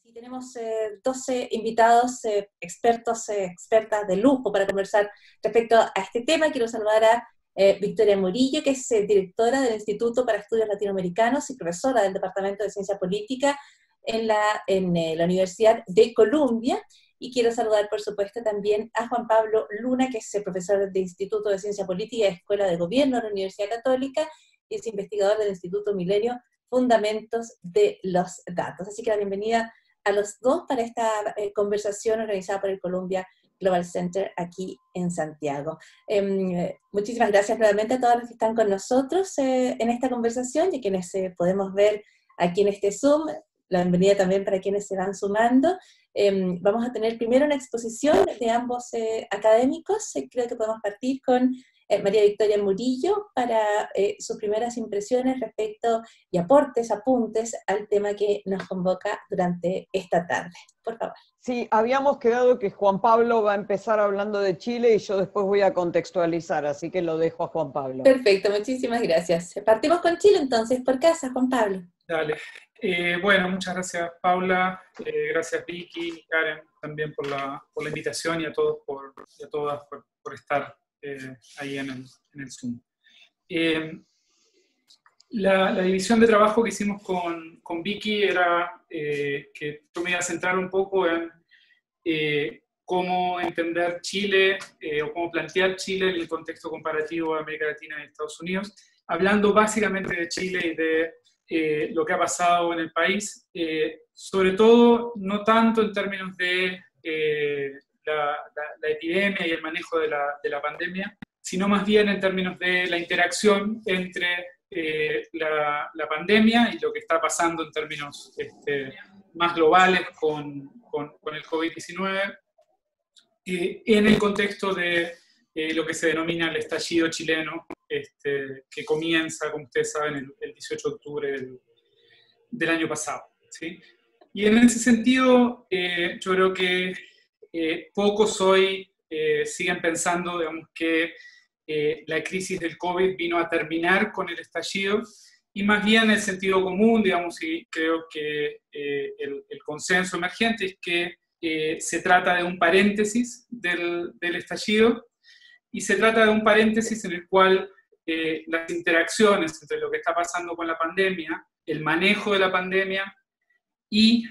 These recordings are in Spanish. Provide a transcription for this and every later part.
Sí, tenemos 12 invitados, expertos, expertas de lujo para conversar respecto a este tema. Quiero saludar a Victoria Murillo, que es directora del Instituto para Estudios Latinoamericanos y profesora del Departamento de Ciencia Política en la Universidad de Columbia. Y quiero saludar, por supuesto, también a Juan Pablo Luna, que es profesor del Instituto de Ciencia Política y Escuela de Gobierno de la Universidad Católica, y es investigador del Instituto Milenio, Fundamentos de los Datos. Así que la bienvenida a los dos para esta conversación organizada por el Columbia Global Center aquí en Santiago. Muchísimas gracias nuevamente a todos los que están con nosotros en esta conversación y a quienes podemos ver aquí en este Zoom. La bienvenida también para quienes se van sumando. Vamos a tener primero una exposición de ambos académicos. Creo que podemos partir con María Victoria Murillo para sus primeras impresiones respecto y aportes, apuntes al tema que nos convoca durante esta tarde. Por favor. Sí, habíamos quedado que Juan Pablo va a empezar hablando de Chile y yo después voy a contextualizar, así que lo dejo a Juan Pablo. Perfecto, muchísimas gracias. Partimos con Chile entonces, por casa, Juan Pablo. Dale. Bueno, muchas gracias Paula, gracias Vicky y Karen también por la invitación y a todos y a todas por estar ahí en el Zoom. La división de trabajo que hicimos con Vicky era que yo me iba a centrar un poco en cómo entender Chile o cómo plantear Chile en el contexto comparativo de América Latina y Estados Unidos, hablando básicamente de Chile y de lo que ha pasado en el país, sobre todo no tanto en términos de la epidemia y el manejo de la pandemia, sino más bien en términos de la interacción entre la pandemia y lo que está pasando en términos más globales con el COVID-19, en el contexto de lo que se denomina el estallido chileno, que comienza, como ustedes saben, el 18 de octubre del año pasado, ¿sí? Y en ese sentido, yo creo que pocos hoy siguen pensando, digamos, que la crisis del COVID vino a terminar con el estallido, y más bien el sentido común, digamos, y creo que el consenso emergente es que se trata de un paréntesis del estallido, y se trata de un paréntesis en el cual las interacciones entre lo que está pasando con la pandemia, el manejo de la pandemia y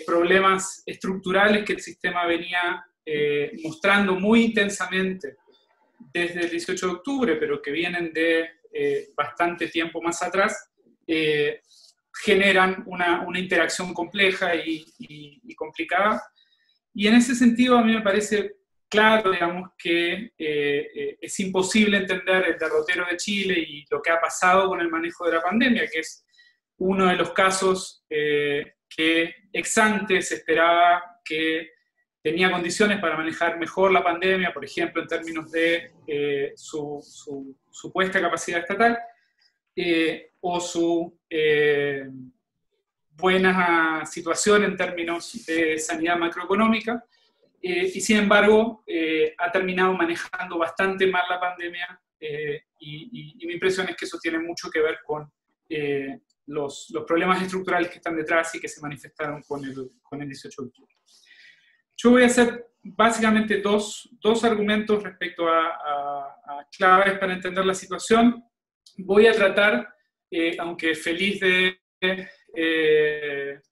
problemas estructurales que el sistema venía mostrando muy intensamente desde el 18 de octubre, pero que vienen de bastante tiempo más atrás, generan una interacción compleja y complicada. Y en ese sentido a mí me parece claro, digamos, que es imposible entender el derrotero de Chile y lo que ha pasado con el manejo de la pandemia, que es uno de los casos que ex ante se esperaba que tenía condiciones para manejar mejor la pandemia, por ejemplo, en términos de su supuesta capacidad estatal o su buena situación en términos de sanidad macroeconómica, y sin embargo ha terminado manejando bastante mal la pandemia, y mi impresión es que eso tiene mucho que ver con los problemas estructurales que están detrás y que se manifestaron con el 18 de octubre. Yo voy a hacer básicamente dos argumentos respecto a claves para entender la situación. Voy a tratar, aunque feliz de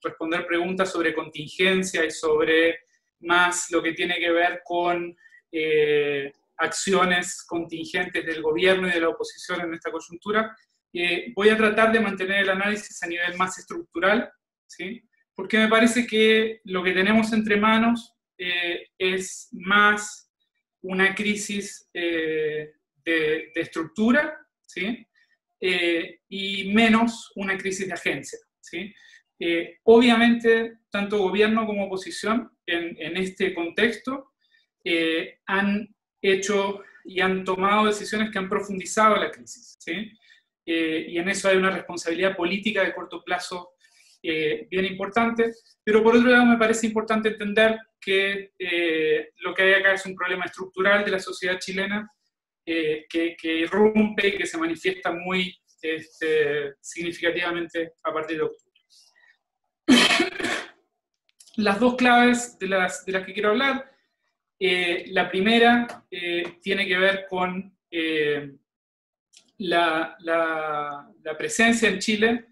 responder preguntas sobre contingencia y sobre más lo que tiene que ver con acciones contingentes del gobierno y de la oposición en esta coyuntura, voy a tratar de mantener el análisis a nivel más estructural, ¿sí? Porque me parece que lo que tenemos entre manos es más una crisis de estructura, ¿sí? Y menos una crisis de agencia, ¿sí? Obviamente, tanto gobierno como oposición en este contexto han hecho y han tomado decisiones que han profundizado la crisis, ¿sí? Y en eso hay una responsabilidad política de corto plazo bien importante, pero por otro lado me parece importante entender que lo que hay acá es un problema estructural de la sociedad chilena que irrumpe y que se manifiesta muy significativamente a partir de octubre. las dos claves de las que quiero hablar. La primera tiene que ver con la presencia en Chile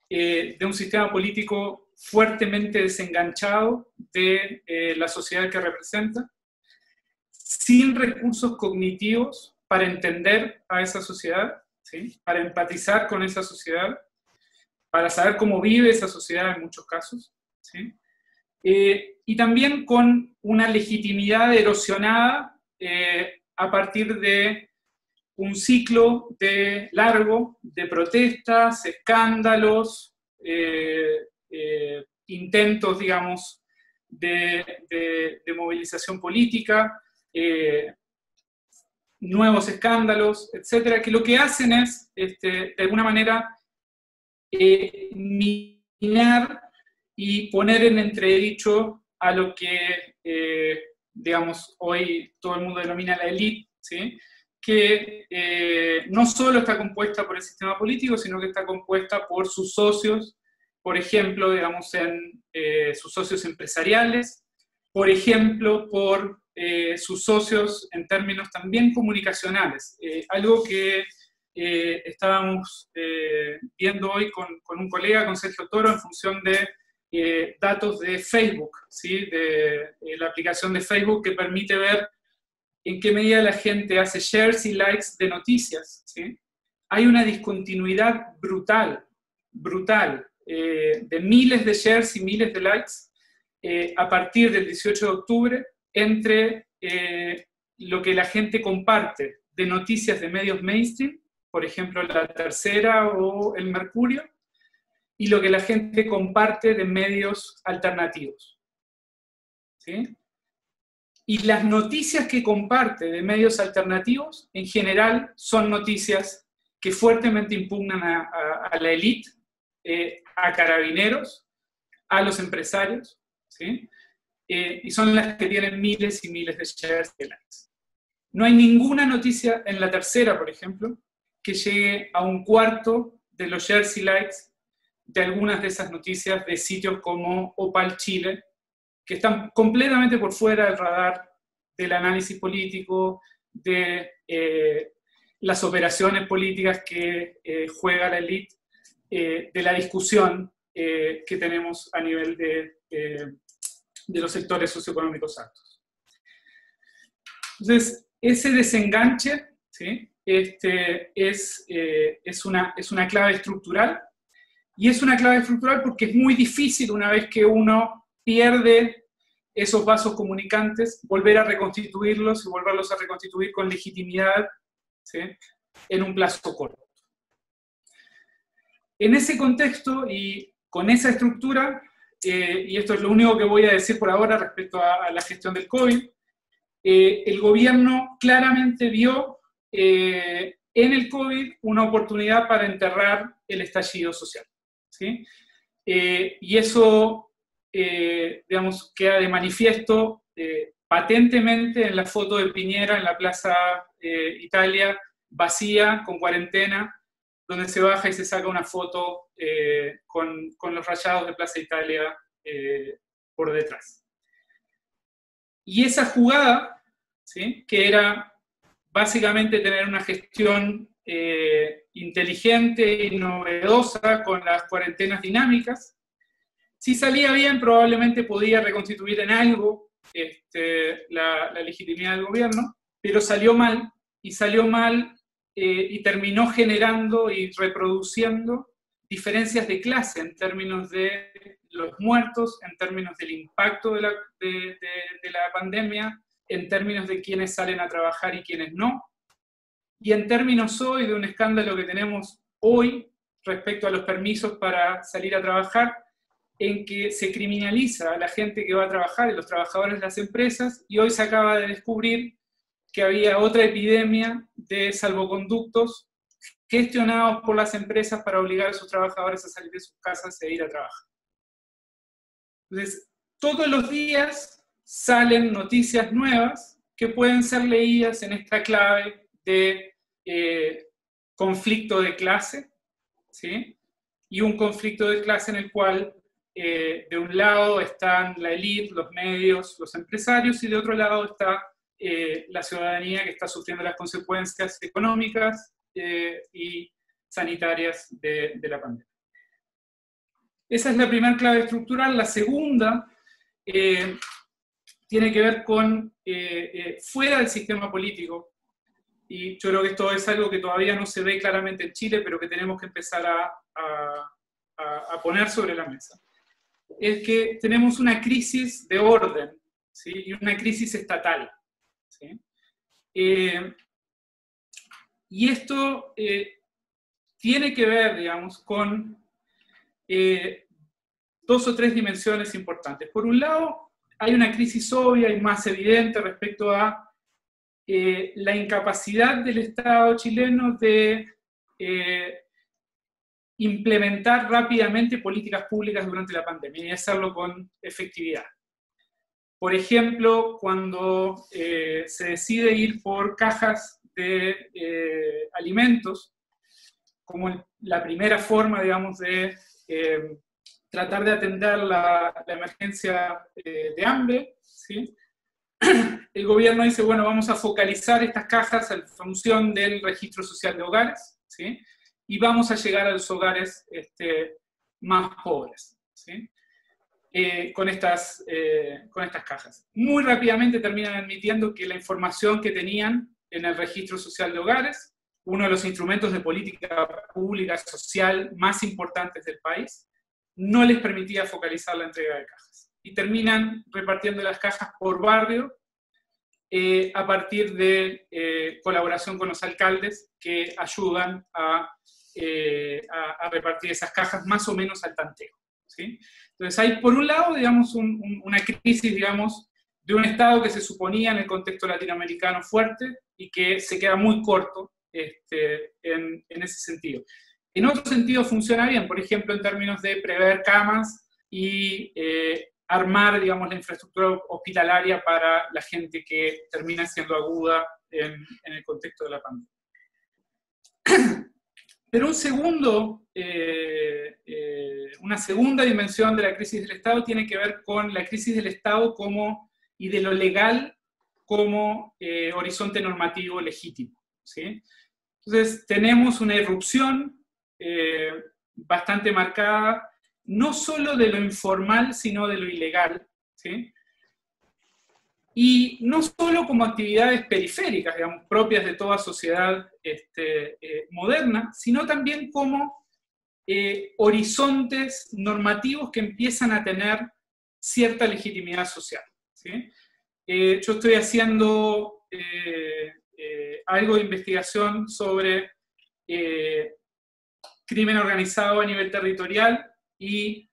de un sistema político fuertemente desenganchado de la sociedad que representa, sin recursos cognitivos para entender a esa sociedad, ¿sí? Para empatizar con esa sociedad, para saber cómo vive esa sociedad en muchos casos, ¿sí? Y también con una legitimidad erosionada a partir de un ciclo largo de protestas, escándalos, intentos, digamos, de movilización política, nuevos escándalos, etcétera, que lo que hacen es, de alguna manera, minar y poner en entredicho a lo que, digamos, hoy todo el mundo denomina la élite, ¿sí? Que no solo está compuesta por el sistema político, sino que está compuesta por sus socios, por ejemplo, digamos, sus socios empresariales, por ejemplo, por sus socios en términos también comunicacionales. Algo que estábamos viendo hoy con un colega, con Sergio Toro, en función de datos de Facebook, ¿sí? De la aplicación de Facebook que permite ver en qué medida la gente hace shares y likes de noticias, ¿sí? Hay una discontinuidad brutal, de miles de shares y miles de likes a partir del 18 de octubre entre lo que la gente comparte de noticias de medios mainstream, por ejemplo La Tercera o El Mercurio, y lo que la gente comparte de medios alternativos, ¿sí? Y las noticias que comparte de medios alternativos, en general, son noticias que fuertemente impugnan a la élite, a carabineros, a los empresarios, ¿sí? Y son las que tienen miles y miles de shares y likes. No hay ninguna noticia en La Tercera, por ejemplo, que llegue a un cuarto de los shares y likes de algunas de esas noticias de sitios como Opal Chile, que están completamente por fuera del radar del análisis político, de las operaciones políticas que juega la élite, de la discusión que tenemos a nivel de los sectores socioeconómicos altos. Entonces, ese desenganche, ¿sí? Es una clave estructural, y es una clave estructural porque es muy difícil, una vez que uno pierde esos vasos comunicantes, volver a reconstituirlos y volverlos a reconstituir con legitimidad, ¿sí? En un plazo corto. En ese contexto y con esa estructura, y esto es lo único que voy a decir por ahora respecto a la gestión del COVID, el gobierno claramente vio en el COVID una oportunidad para enterrar el estallido social, ¿sí? Y eso, digamos, queda de manifiesto patentemente en la foto de Piñera en la Plaza Italia, vacía, con cuarentena, donde se baja y se saca una foto con los rayados de Plaza Italia por detrás. Y esa jugada, ¿sí? Que era básicamente tener una gestión inteligente y novedosa con las cuarentenas dinámicas, si salía bien probablemente podía reconstituir en algo la legitimidad del gobierno, pero salió mal, y terminó generando y reproduciendo diferencias de clase en términos de los muertos, en términos del impacto de la pandemia, en términos de quiénes salen a trabajar y quiénes no, y en términos hoy de un escándalo que tenemos hoy respecto a los permisos para salir a trabajar, en que se criminaliza a la gente que va a trabajar y los trabajadores de las empresas, y hoy se acaba de descubrir que había otra epidemia de salvoconductos gestionados por las empresas para obligar a sus trabajadores a salir de sus casas e ir a trabajar. Entonces, todos los días salen noticias nuevas que pueden ser leídas en esta clave de conflicto de clase, ¿sí? Y un conflicto de clase en el cual de un lado están la élite, los medios, los empresarios, y de otro lado está la ciudadanía que está sufriendo las consecuencias económicas y sanitarias de la pandemia. Esa es la primera clave estructural. La segunda tiene que ver con fuera del sistema político, y yo creo que esto es algo que todavía no se ve claramente en Chile, pero que tenemos que empezar a poner sobre la mesa. Es que tenemos una crisis de orden, ¿sí? Y una crisis estatal, ¿sí? Y esto tiene que ver, digamos, con dos o tres dimensiones importantes. Por un lado, hay una crisis obvia y más evidente respecto a la incapacidad del Estado chileno de implementar rápidamente políticas públicas durante la pandemia y hacerlo con efectividad. Por ejemplo, cuando se decide ir por cajas de alimentos, como la primera forma, digamos, de tratar de atender la emergencia de hambre, ¿sí? El gobierno dice, bueno, vamos a focalizar estas cajas en función del registro social de hogares, ¿sí? Y vamos a llegar a los hogares más pobres, ¿sí? Con estas cajas. Muy rápidamente terminan admitiendo que la información que tenían en el registro social de hogares, uno de los instrumentos de política pública social más importantes del país, no les permitía focalizar la entrega de cajas. Y terminan repartiendo las cajas por barrio a partir de colaboración con los alcaldes que ayudan a repartir esas cajas más o menos al tanteo, ¿sí? Entonces hay, por un lado, digamos, una crisis, digamos, de un Estado que se suponía en el contexto latinoamericano fuerte y que se queda muy corto en ese sentido. En otro sentido funciona bien, por ejemplo, en términos de prever camas y armar, digamos, la infraestructura hospitalaria para la gente que termina siendo aguda en el contexto de la pandemia. Pero una segunda dimensión de la crisis del Estado tiene que ver con la crisis del Estado y de lo legal como horizonte normativo legítimo, ¿sí? Entonces tenemos una irrupción bastante marcada, no solo de lo informal, sino de lo ilegal, ¿sí? Y no solo como actividades periféricas, digamos, propias de toda sociedad moderna, sino también como horizontes normativos que empiezan a tener cierta legitimidad social, ¿sí? Yo estoy haciendo algo de investigación sobre crimen organizado a nivel territorial y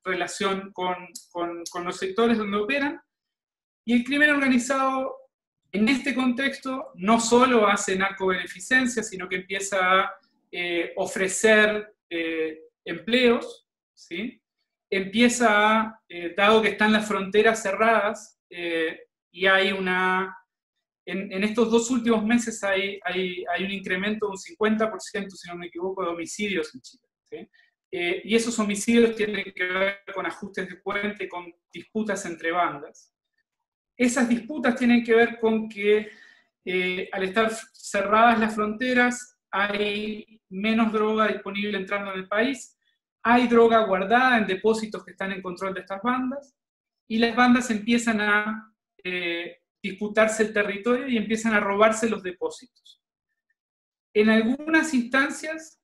relación con los sectores donde operan. Y el crimen organizado, en este contexto, no solo hace narcobeneficencia, sino que empieza a ofrecer empleos, ¿sí? Empieza a, dado que están las fronteras cerradas, y hay en estos 2 últimos meses hay un incremento de un 50%, si no me equivoco, de homicidios en Chile, ¿sí? Y esos homicidios tienen que ver con ajustes de cuenta y con disputas entre bandas. Esas disputas tienen que ver con que al estar cerradas las fronteras hay menos droga disponible entrando en el país, hay droga guardada en depósitos que están en control de estas bandas, y las bandas empiezan a disputarse el territorio y empiezan a robarse los depósitos. En algunas instancias,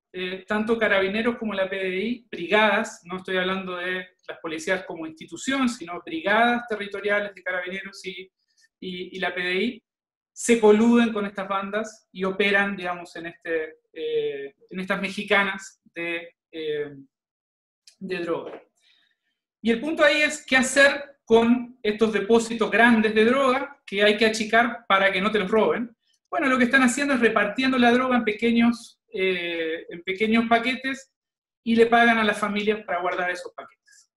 tanto Carabineros como la PDI, brigadas, no estoy hablando de las policías como institución, sino brigadas territoriales de Carabineros y la PDI, se coluden con estas bandas y operan, digamos, en estas mexicanas de droga. Y el punto ahí es qué hacer con estos depósitos grandes de droga que hay que achicar para que no te los roben. Bueno, lo que están haciendo es repartiendo la droga en pequeños paquetes y le pagan a las familias para guardar esos paquetes.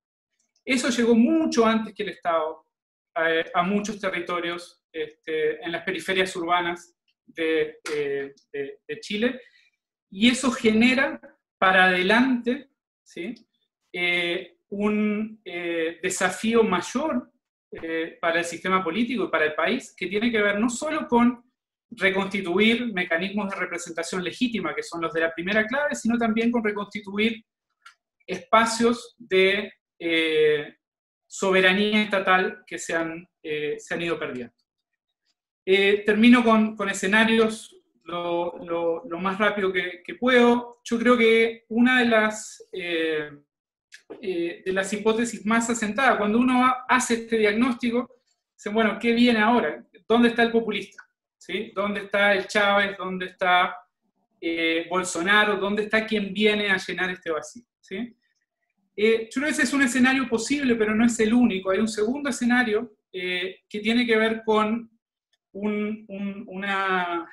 Eso llegó mucho antes que el Estado a muchos territorios en las periferias urbanas de Chile, y eso genera para adelante, ¿sí? un desafío mayor para el sistema político y para el país, que tiene que ver no solo con reconstituir mecanismos de representación legítima, que son los de la primera clave, sino también con reconstituir espacios de soberanía estatal que se han ido perdiendo. Termino con escenarios lo más rápido que puedo. Yo creo que una de las hipótesis más asentadas, cuando uno hace este diagnóstico, dice, bueno, ¿qué viene ahora? ¿Dónde está el populista? ¿Sí? ¿Dónde está el Chávez? ¿Dónde está Bolsonaro? ¿Dónde está quien viene a llenar este vacío? ¿Sí? Yo creo que ese es un escenario posible, pero no es el único. Hay un segundo escenario que tiene que ver con una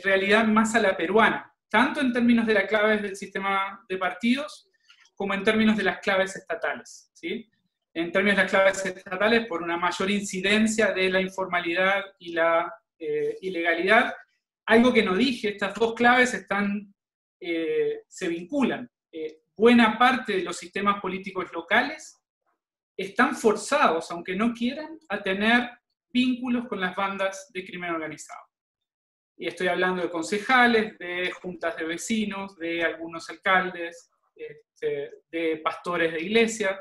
realidad más a la peruana, tanto en términos de las claves del sistema de partidos, como en términos de las claves estatales. ¿Sí? En términos de las claves estatales, por una mayor incidencia de la informalidad y la ilegalidad. Algo que no dije, estas dos claves se vinculan. Buena parte de los sistemas políticos locales están forzados, aunque no quieran, a tener vínculos con las bandas de crimen organizado. Y estoy hablando de concejales, de juntas de vecinos, de algunos alcaldes, de pastores de iglesia.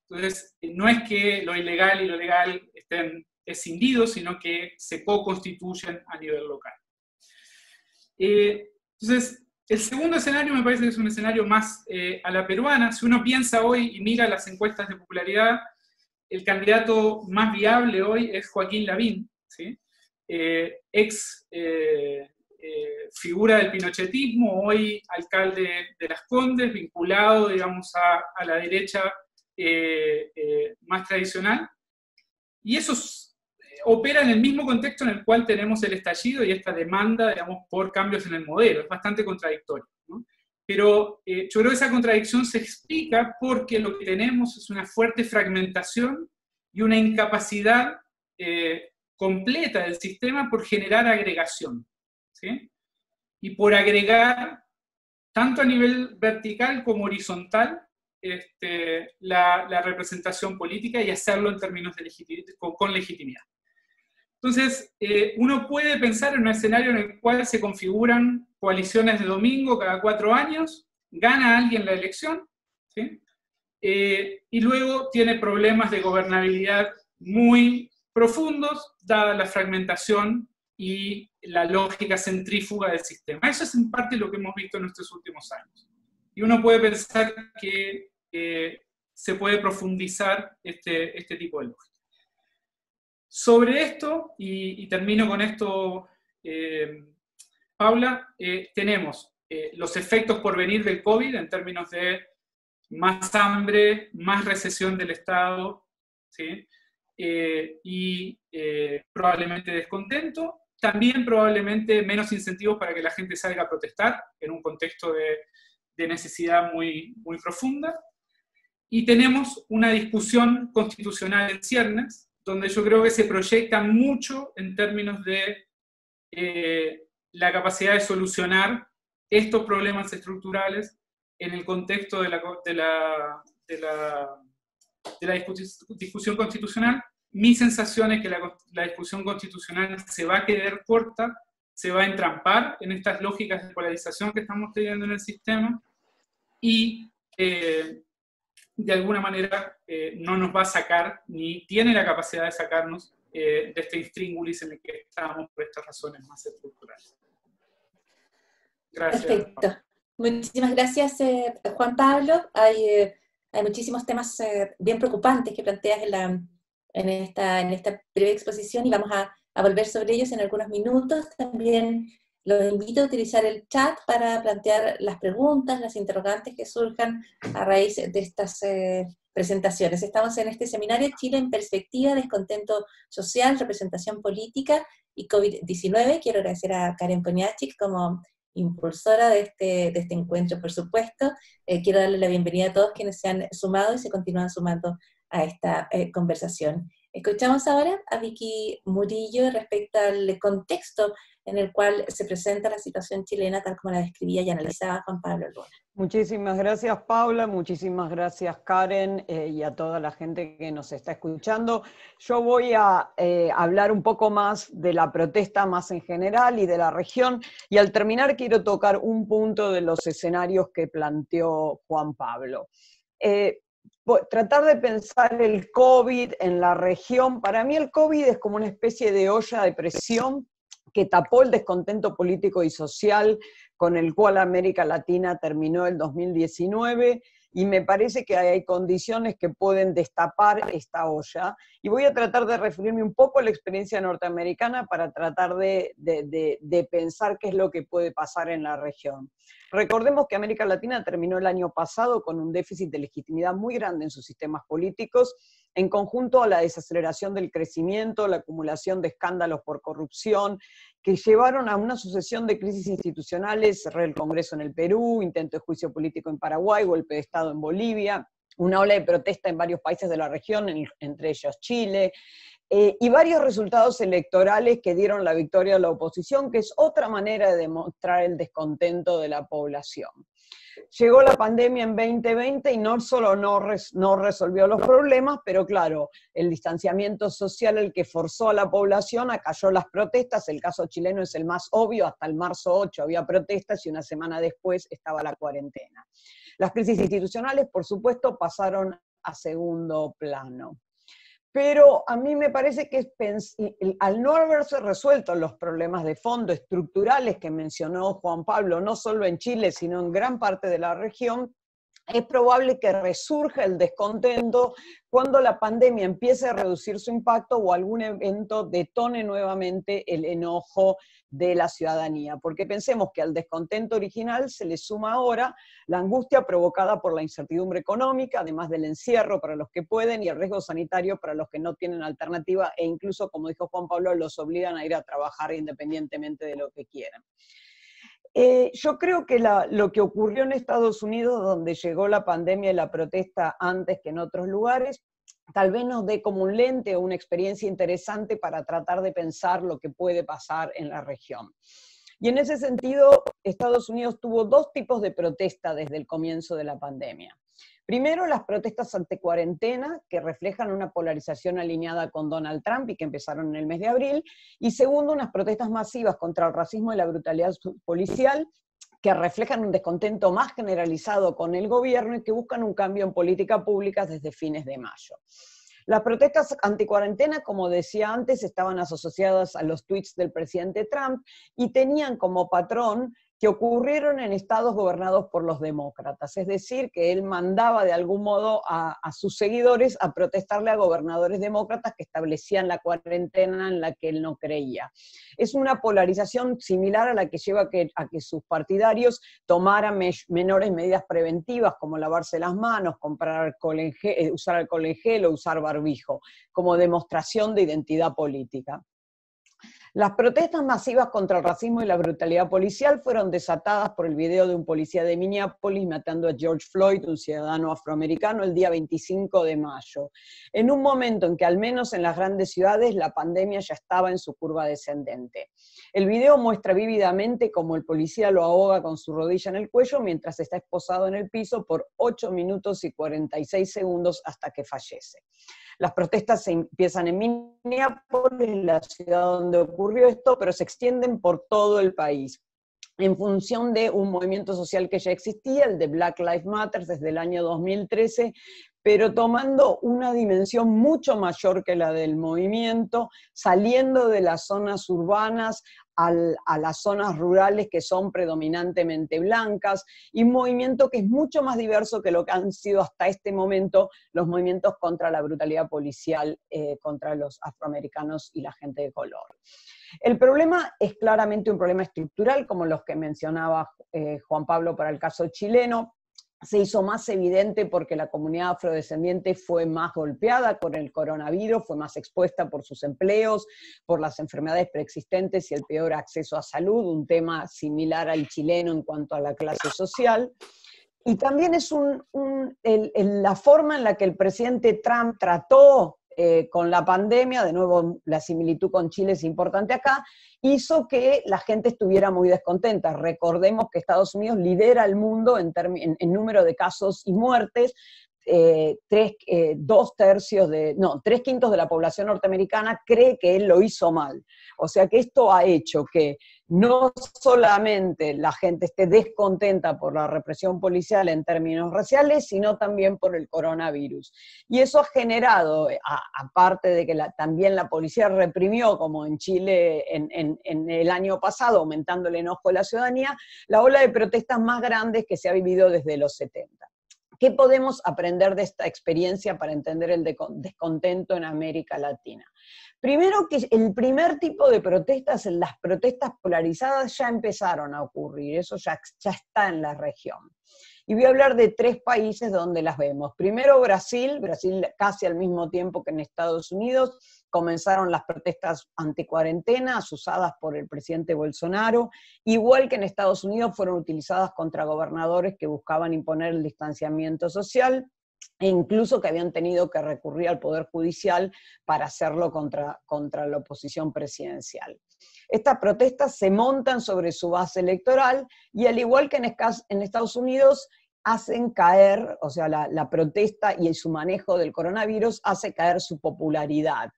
Entonces, no es que lo ilegal y lo legal estén escindidos, sino que se co-constituyen a nivel local. Entonces, el segundo escenario me parece que es un escenario más a la peruana. Si uno piensa hoy y mira las encuestas de popularidad, el candidato más viable hoy es Joaquín Lavín, ¿sí? Ex figura del pinochetismo, hoy alcalde de Las Condes, vinculado, digamos, a la derecha más tradicional. Y eso opera en el mismo contexto en el cual tenemos el estallido y esta demanda, digamos, por cambios en el modelo. Es bastante contradictorio, ¿no? Pero yo creo que esa contradicción se explica porque lo que tenemos es una fuerte fragmentación y una incapacidad completa del sistema por generar agregación, ¿sí? Y por agregar, tanto a nivel vertical como horizontal, la representación política y hacerlo en términos de con legitimidad. Entonces, uno puede pensar en un escenario en el cual se configuran coaliciones de domingo cada 4 años, gana alguien la elección, ¿sí? Y luego tiene problemas de gobernabilidad muy profundos, dada la fragmentación y la lógica centrífuga del sistema. Eso es en parte lo que hemos visto en estos últimos años. Y uno puede pensar que se puede profundizar este tipo de lógica. Sobre esto, y termino con esto, Paula, tenemos los efectos por venir del COVID en términos de más hambre, más recesión del Estado, ¿sí? Y probablemente descontento, también probablemente menos incentivos para que la gente salga a protestar en un contexto de necesidad muy, muy profunda. Y tenemos una discusión constitucional en ciernes, donde yo creo que se proyecta mucho en términos de la capacidad de solucionar estos problemas estructurales en el contexto de la discusión constitucional. Mi sensación es que la discusión constitucional se va a quedar corta, se va a entrampar en estas lógicas de polarización que estamos teniendo en el sistema y de alguna manera no nos va a sacar, ni tiene la capacidad de sacarnos de este intríngulis en el que estamos por estas razones más estructurales. Gracias. Perfecto. Muchísimas gracias, Juan Pablo. Hay muchísimos temas bien preocupantes que planteas en esta breve exposición y vamos a volver sobre ellos en algunos minutos. También los invito a utilizar el chat para plantear las preguntas, las interrogantes que surjan a raíz de estas presentaciones. Estamos en este seminario Chile en perspectiva, descontento social, representación política y COVID-19. Quiero agradecer a Karen Poniatchik como impulsora de este encuentro, por supuesto. Quiero darle la bienvenida a todos quienes se han sumado y se continúan sumando a esta conversación. Escuchamos ahora a Vicky Murillo respecto al contexto en el cual se presenta la situación chilena tal como la describía y analizaba Juan Pablo Luna. Muchísimas gracias, Paula, muchísimas gracias, Karen, y a toda la gente que nos está escuchando. Yo voy a hablar un poco más de la protesta más en general y de la región, y al terminar quiero tocar un punto de los escenarios que planteó Juan Pablo. Tratar de pensar el COVID en la región, para mí el COVID es como una especie de olla de presión que tapó el descontento político y social con el cual América Latina terminó el 2019, y me parece que hay condiciones que pueden destapar esta olla. Y voy a tratar de referirme un poco a la experiencia norteamericana para tratar de pensar qué es lo que puede pasar en la región. Recordemos que América Latina terminó el año pasado con un déficit de legitimidad muy grande en sus sistemas políticos, en conjunto a la desaceleración del crecimiento, la acumulación de escándalos por corrupción, que llevaron a una sucesión de crisis institucionales, cerró el Congreso en el Perú, intento de juicio político en Paraguay, golpe de Estado en Bolivia, una ola de protesta en varios países de la región, entre ellos Chile, y varios resultados electorales que dieron la victoria a la oposición, que es otra manera de demostrar el descontento de la población. Llegó la pandemia en 2020 y no solo no resolvió los problemas, pero claro, el distanciamiento social, el que forzó a la población, acalló las protestas. El caso chileno es el más obvio, hasta el marzo 8 había protestas y una semana después estaba la cuarentena. Las crisis institucionales, por supuesto, pasaron a segundo plano. Pero a mí me parece que al no haberse resuelto los problemas de fondo estructurales que mencionó Juan Pablo, no solo en Chile, sino en gran parte de la región, es probable que resurja el descontento cuando la pandemia empiece a reducir su impacto o algún evento detone nuevamente el enojo de la ciudadanía. Porque pensemos que al descontento original se le suma ahora la angustia provocada por la incertidumbre económica, además del encierro para los que pueden y el riesgo sanitario para los que no tienen alternativa, e incluso, como dijo Juan Pablo, los obligan a ir a trabajar independientemente de lo que quieran. Yo creo que lo que ocurrió en Estados Unidos, donde llegó la pandemia y la protesta antes que en otros lugares, tal vez nos dé como un lente o una experiencia interesante para tratar de pensar lo que puede pasar en la región. Y en ese sentido, Estados Unidos tuvo dos tipos de protesta desde el comienzo de la pandemia. Primero, las protestas ante cuarentena, que reflejan una polarización alineada con Donald Trump y que empezaron en el mes de abril. Y segundo, unas protestas masivas contra el racismo y la brutalidad policial, que reflejan un descontento más generalizado con el gobierno y que buscan un cambio en política pública desde fines de mayo. Las protestas anticuarentena, como decía antes, estaban asociadas a los tweets del presidente Trump y tenían como patrón que ocurrieron en estados gobernados por los demócratas, es decir, que él mandaba de algún modo a sus seguidores a protestarle a gobernadores demócratas que establecían la cuarentena en la que él no creía. Es una polarización similar a la que lleva a que sus partidarios tomaran menores medidas preventivas, como lavarse las manos, usar alcohol en gel o usar barbijo, como demostración de identidad política. Las protestas masivas contra el racismo y la brutalidad policial fueron desatadas por el video de un policía de Minneapolis matando a George Floyd, un ciudadano afroamericano, el día 25 de mayo, en un momento en que al menos en las grandes ciudades la pandemia ya estaba en su curva descendente. El video muestra vívidamente cómo el policía lo ahoga con su rodilla en el cuello mientras está esposado en el piso por 8 minutos y 46 segundos hasta que fallece. Las protestas se empiezan en Minneapolis, la ciudad donde ocurrió esto, pero se extienden por todo el país, en función de un movimiento social que ya existía, el de Black Lives Matter, desde el año 2013, pero tomando una dimensión mucho mayor que la del movimiento, saliendo de las zonas urbanas a las zonas rurales que son predominantemente blancas, y un movimiento que es mucho más diverso que lo que han sido hasta este momento los movimientos contra la brutalidad policial contra los afroamericanos y la gente de color. El problema es claramente un problema estructural, como los que mencionaba Juan Pablo para el caso chileno. Se hizo más evidente porque la comunidad afrodescendiente fue más golpeada con el coronavirus, fue más expuesta por sus empleos, por las enfermedades preexistentes y el peor acceso a salud, un tema similar al chileno en cuanto a la clase social. Y también es la forma en la que el presidente Trump trató con la pandemia, de nuevo la similitud con Chile es importante acá, hizo que la gente estuviera muy descontenta. Recordemos que Estados Unidos lidera el mundo en número de casos y muertes. 3/5 de la población norteamericana cree que él lo hizo mal. O sea que esto ha hecho que no solamente la gente esté descontenta por la represión policial en términos raciales, sino también por el coronavirus. Y eso ha generado, aparte de que también la policía reprimió, como en Chile en el año pasado, aumentando el enojo de la ciudadanía, la ola de protestas más grandes que se ha vivido desde los 70. ¿Qué podemos aprender de esta experiencia para entender el descontento en América Latina? Primero, que el primer tipo de protestas, las protestas polarizadas, ya empezaron a ocurrir, eso ya está en la región. Y voy a hablar de 3 países donde las vemos. Primero Brasil casi al mismo tiempo que en Estados Unidos, comenzaron las protestas anticuarentena, asusadas por el presidente Bolsonaro, igual que en Estados Unidos fueron utilizadas contra gobernadores que buscaban imponer el distanciamiento social, e incluso que habían tenido que recurrir al Poder Judicial para hacerlo contra la oposición presidencial. Estas protestas se montan sobre su base electoral y al igual que en Estados Unidos, hacen caer, o sea, la protesta y su manejo del coronavirus hace caer su popularidad.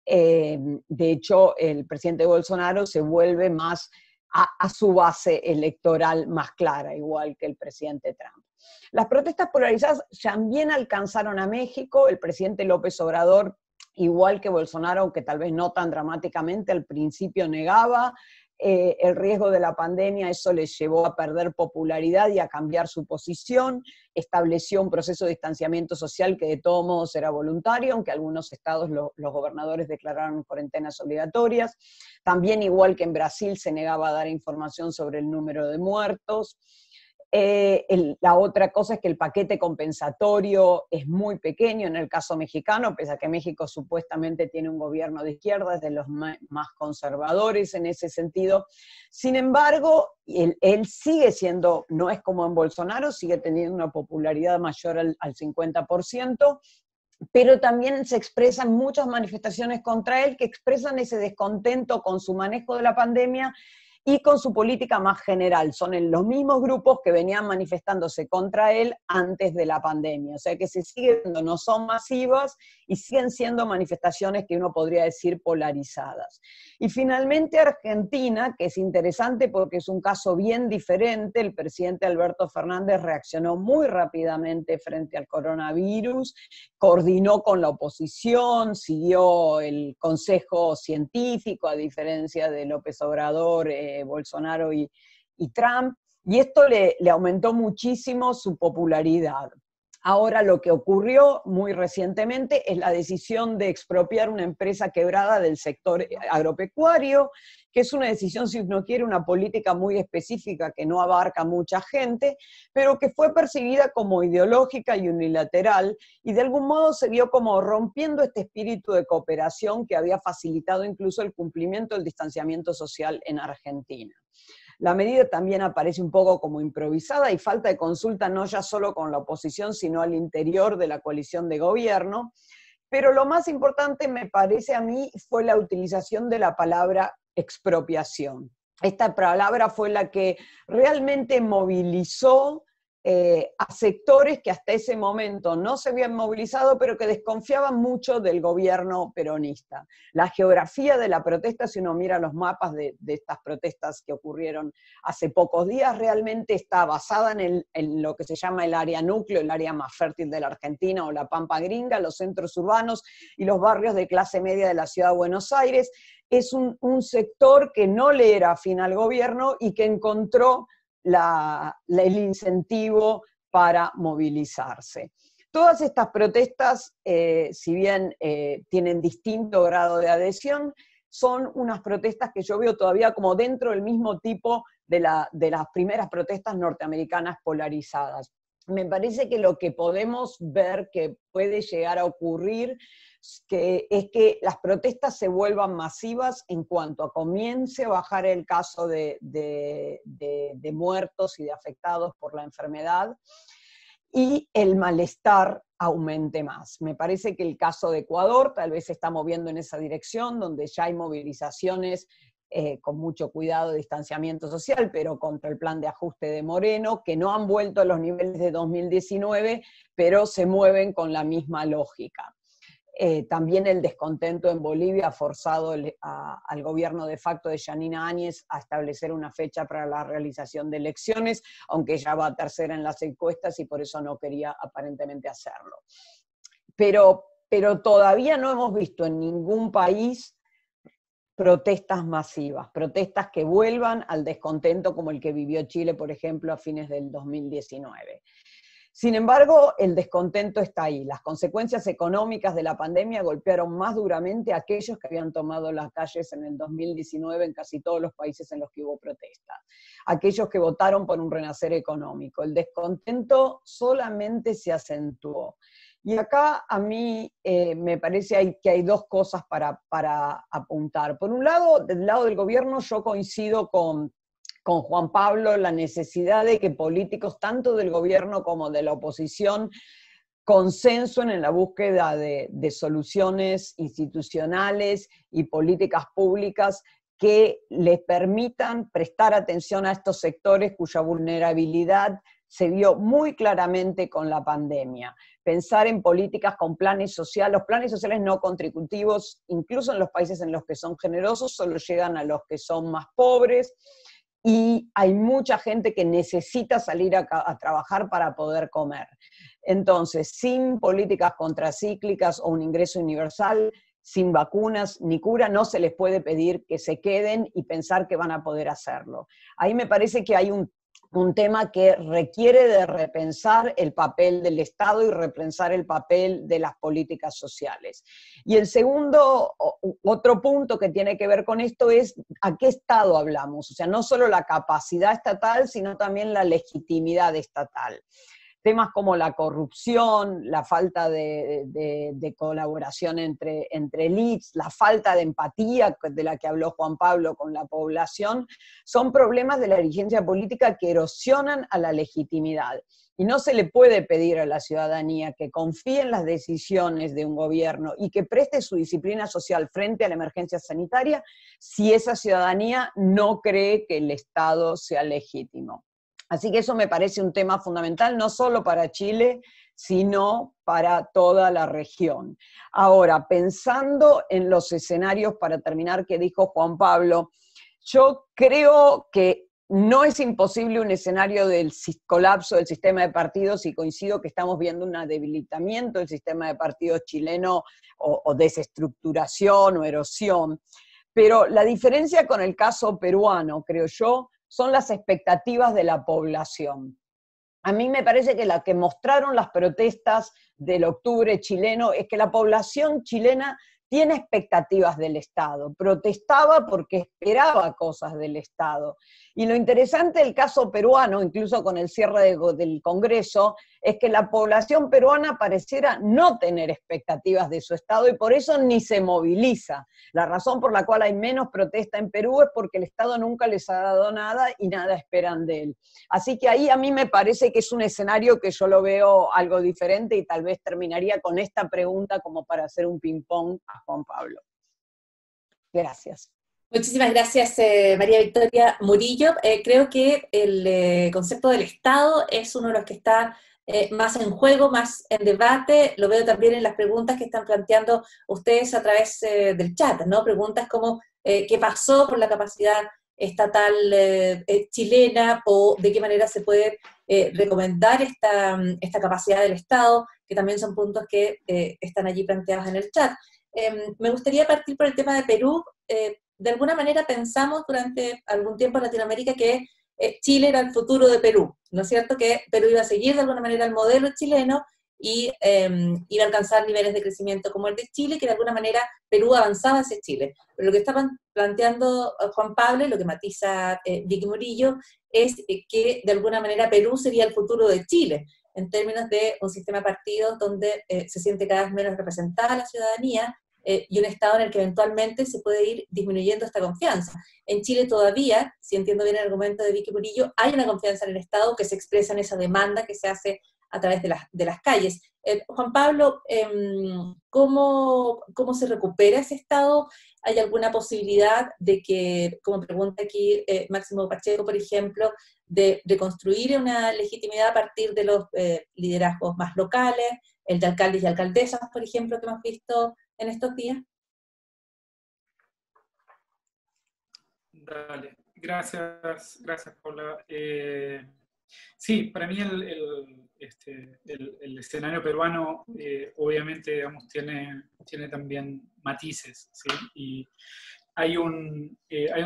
De hecho, el presidente Bolsonaro se vuelve más a su base electoral más clara, igual que el presidente Trump. Las protestas polarizadas también alcanzaron a México. El presidente López Obrador, igual que Bolsonaro, aunque tal vez no tan dramáticamente, al principio negaba el riesgo de la pandemia, eso les llevó a perder popularidad y a cambiar su posición, estableció un proceso de distanciamiento social que de todos modos era voluntario, aunque algunos estados los gobernadores declararon cuarentenas obligatorias. También, igual que en Brasil, se negaba a dar información sobre el número de muertos. La otra cosa es que el paquete compensatorio es muy pequeño en el caso mexicano, pese a que México supuestamente tiene un gobierno de izquierda, es de los más conservadores en ese sentido. Sin embargo, él sigue siendo, no es como en Bolsonaro, sigue teniendo una popularidad mayor al 50%, pero también se expresan muchas manifestaciones contra él que expresan ese descontento con su manejo de la pandemia y con su política más general. Son los mismos grupos que venían manifestándose contra él antes de la pandemia. O sea que se siguen viendo, no son masivas y siguen siendo manifestaciones que uno podría decir polarizadas. Y finalmente Argentina, que es interesante porque es un caso bien diferente. El presidente Alberto Fernández reaccionó muy rápidamente frente al coronavirus, coordinó con la oposición, siguió el consejo científico, a diferencia de López Obrador, Bolsonaro y Trump, y esto le aumentó muchísimo su popularidad. Ahora lo que ocurrió muy recientemente es la decisión de expropiar una empresa quebrada del sector agropecuario, que es una decisión, si uno quiere, una política muy específica que no abarca mucha gente, pero que fue percibida como ideológica y unilateral, y de algún modo se vio como rompiendo este espíritu de cooperación que había facilitado incluso el cumplimiento del distanciamiento social en Argentina. La medida también aparece un poco como improvisada y falta de consulta no ya solo con la oposición, sino al interior de la coalición de gobierno. Pero lo más importante, me parece a mí, fue la utilización de la palabra expropiación. Esta palabra fue la que realmente movilizó a sectores que hasta ese momento no se habían movilizado, pero que desconfiaban mucho del gobierno peronista. La geografía de la protesta, si uno mira los mapas de estas protestas que ocurrieron hace pocos días, realmente está basada en lo que se llama el área núcleo, el área más fértil de la Argentina, o la Pampa Gringa, los centros urbanos y los barrios de clase media de la ciudad de Buenos Aires. Es un sector que no le era afín al gobierno y que encontró el incentivo para movilizarse. Todas estas protestas, si bien tienen distinto grado de adhesión, son unas protestas que yo veo todavía como dentro del mismo tipo de las primeras protestas norteamericanas polarizadas. Me parece que lo que podemos ver que puede llegar a ocurrir es que las protestas se vuelvan masivas en cuanto a comience a bajar el caso de muertos y de afectados por la enfermedad, y el malestar aumente más. Me parece que el caso de Ecuador tal vez se está moviendo en esa dirección, donde ya hay movilizaciones con mucho cuidado de distanciamiento social, pero contra el plan de ajuste de Moreno, que no han vuelto a los niveles de 2019, pero se mueven con la misma lógica. También el descontento en Bolivia ha forzado al gobierno de facto de Yanina Áñez a establecer una fecha para la realización de elecciones, aunque ella va tercera en las encuestas y por eso no quería aparentemente hacerlo. Pero todavía no hemos visto en ningún país protestas masivas, protestas que vuelvan al descontento como el que vivió Chile, por ejemplo, a fines del 2019. Sin embargo, el descontento está ahí. Las consecuencias económicas de la pandemia golpearon más duramente a aquellos que habían tomado las calles en el 2019 en casi todos los países en los que hubo protestas. Aquellos que votaron por un renacer económico. El descontento solamente se acentuó. Y acá a mí me parece que hay dos cosas para apuntar. Por un lado, del lado del gobierno yo coincido con Juan Pablo, la necesidad de que políticos tanto del gobierno como de la oposición consensuen en la búsqueda de soluciones institucionales y políticas públicas que les permitan prestar atención a estos sectores cuya vulnerabilidad se vio muy claramente con la pandemia. Pensar en políticas con planes sociales, los planes sociales no contributivos, incluso en los países en los que son generosos, solo llegan a los que son más pobres, y hay mucha gente que necesita salir a trabajar para poder comer. Entonces, sin políticas contracíclicas o un ingreso universal, sin vacunas ni cura, no se les puede pedir que se queden y pensar que van a poder hacerlo. Ahí me parece que hay un tema que requiere de repensar el papel del Estado y repensar el papel de las políticas sociales. Y el segundo, otro punto que tiene que ver con esto es a qué Estado hablamos, o sea, no solo la capacidad estatal, sino también la legitimidad estatal. Temas como la corrupción, la falta de colaboración entre élites, la falta de empatía de la que habló Juan Pablo con la población, son problemas de la dirigencia política que erosionan a la legitimidad. Y no se le puede pedir a la ciudadanía que confíe en las decisiones de un gobierno y que preste su disciplina social frente a la emergencia sanitaria si esa ciudadanía no cree que el Estado sea legítimo. Así que eso me parece un tema fundamental, no solo para Chile, sino para toda la región. Ahora, pensando en los escenarios, para terminar, que dijo Juan Pablo, yo creo que no es imposible un escenario del colapso del sistema de partidos, y coincido que estamos viendo un debilitamiento del sistema de partidos chileno, o desestructuración o erosión. Pero la diferencia con el caso peruano, creo yo, son las expectativas de la población. A mí me parece que la que mostraron las protestas del octubre chileno es que la población chilena tiene expectativas del Estado, protestaba porque esperaba cosas del Estado. Y lo interesante del caso peruano, incluso con el cierre del Congreso, es que la población peruana pareciera no tener expectativas de su Estado y por eso ni se moviliza. La razón por la cual hay menos protesta en Perú es porque el Estado nunca les ha dado nada y nada esperan de él. Así que ahí a mí me parece que es un escenario que yo lo veo algo diferente, y tal vez terminaría con esta pregunta como para hacer un ping-pong a Juan Pablo. Gracias. Muchísimas gracias, María Victoria Murillo. Creo que el concepto del Estado es uno de los que está más en juego, más en debate. Lo veo también en las preguntas que están planteando ustedes a través del chat, ¿no? Preguntas como ¿qué pasó con la capacidad estatal chilena, o de qué manera se puede recomendar esta capacidad del Estado, que también son puntos que están allí planteados en el chat. Me gustaría partir por el tema de Perú. De alguna manera pensamos durante algún tiempo en Latinoamérica que Chile era el futuro de Perú, ¿no es cierto? Que Perú iba a seguir de alguna manera el modelo chileno y iba a alcanzar niveles de crecimiento como el de Chile, que de alguna manera Perú avanzaba hacia Chile. Pero lo que estaban planteando Juan Pablo y lo que matiza Vicky Murillo es que de alguna manera Perú sería el futuro de Chile, en términos de un sistema de partidos donde se siente cada vez menos representada la ciudadanía, y un Estado en el que eventualmente se puede ir disminuyendo esta confianza. En Chile todavía, si entiendo bien el argumento de Vicky Murillo, hay una confianza en el Estado que se expresa en esa demanda que se hace a través de las calles. Juan Pablo, ¿cómo se recupera ese Estado? ¿Hay alguna posibilidad de que, como pregunta aquí Máximo Pacheco, por ejemplo, de reconstruir una legitimidad a partir de los liderazgos más locales, el de alcaldes y alcaldesas, por ejemplo, que hemos visto en estos días? Dale, gracias Paula. Sí, para mí el escenario peruano obviamente, digamos, tiene también matices, ¿sí? Y hay un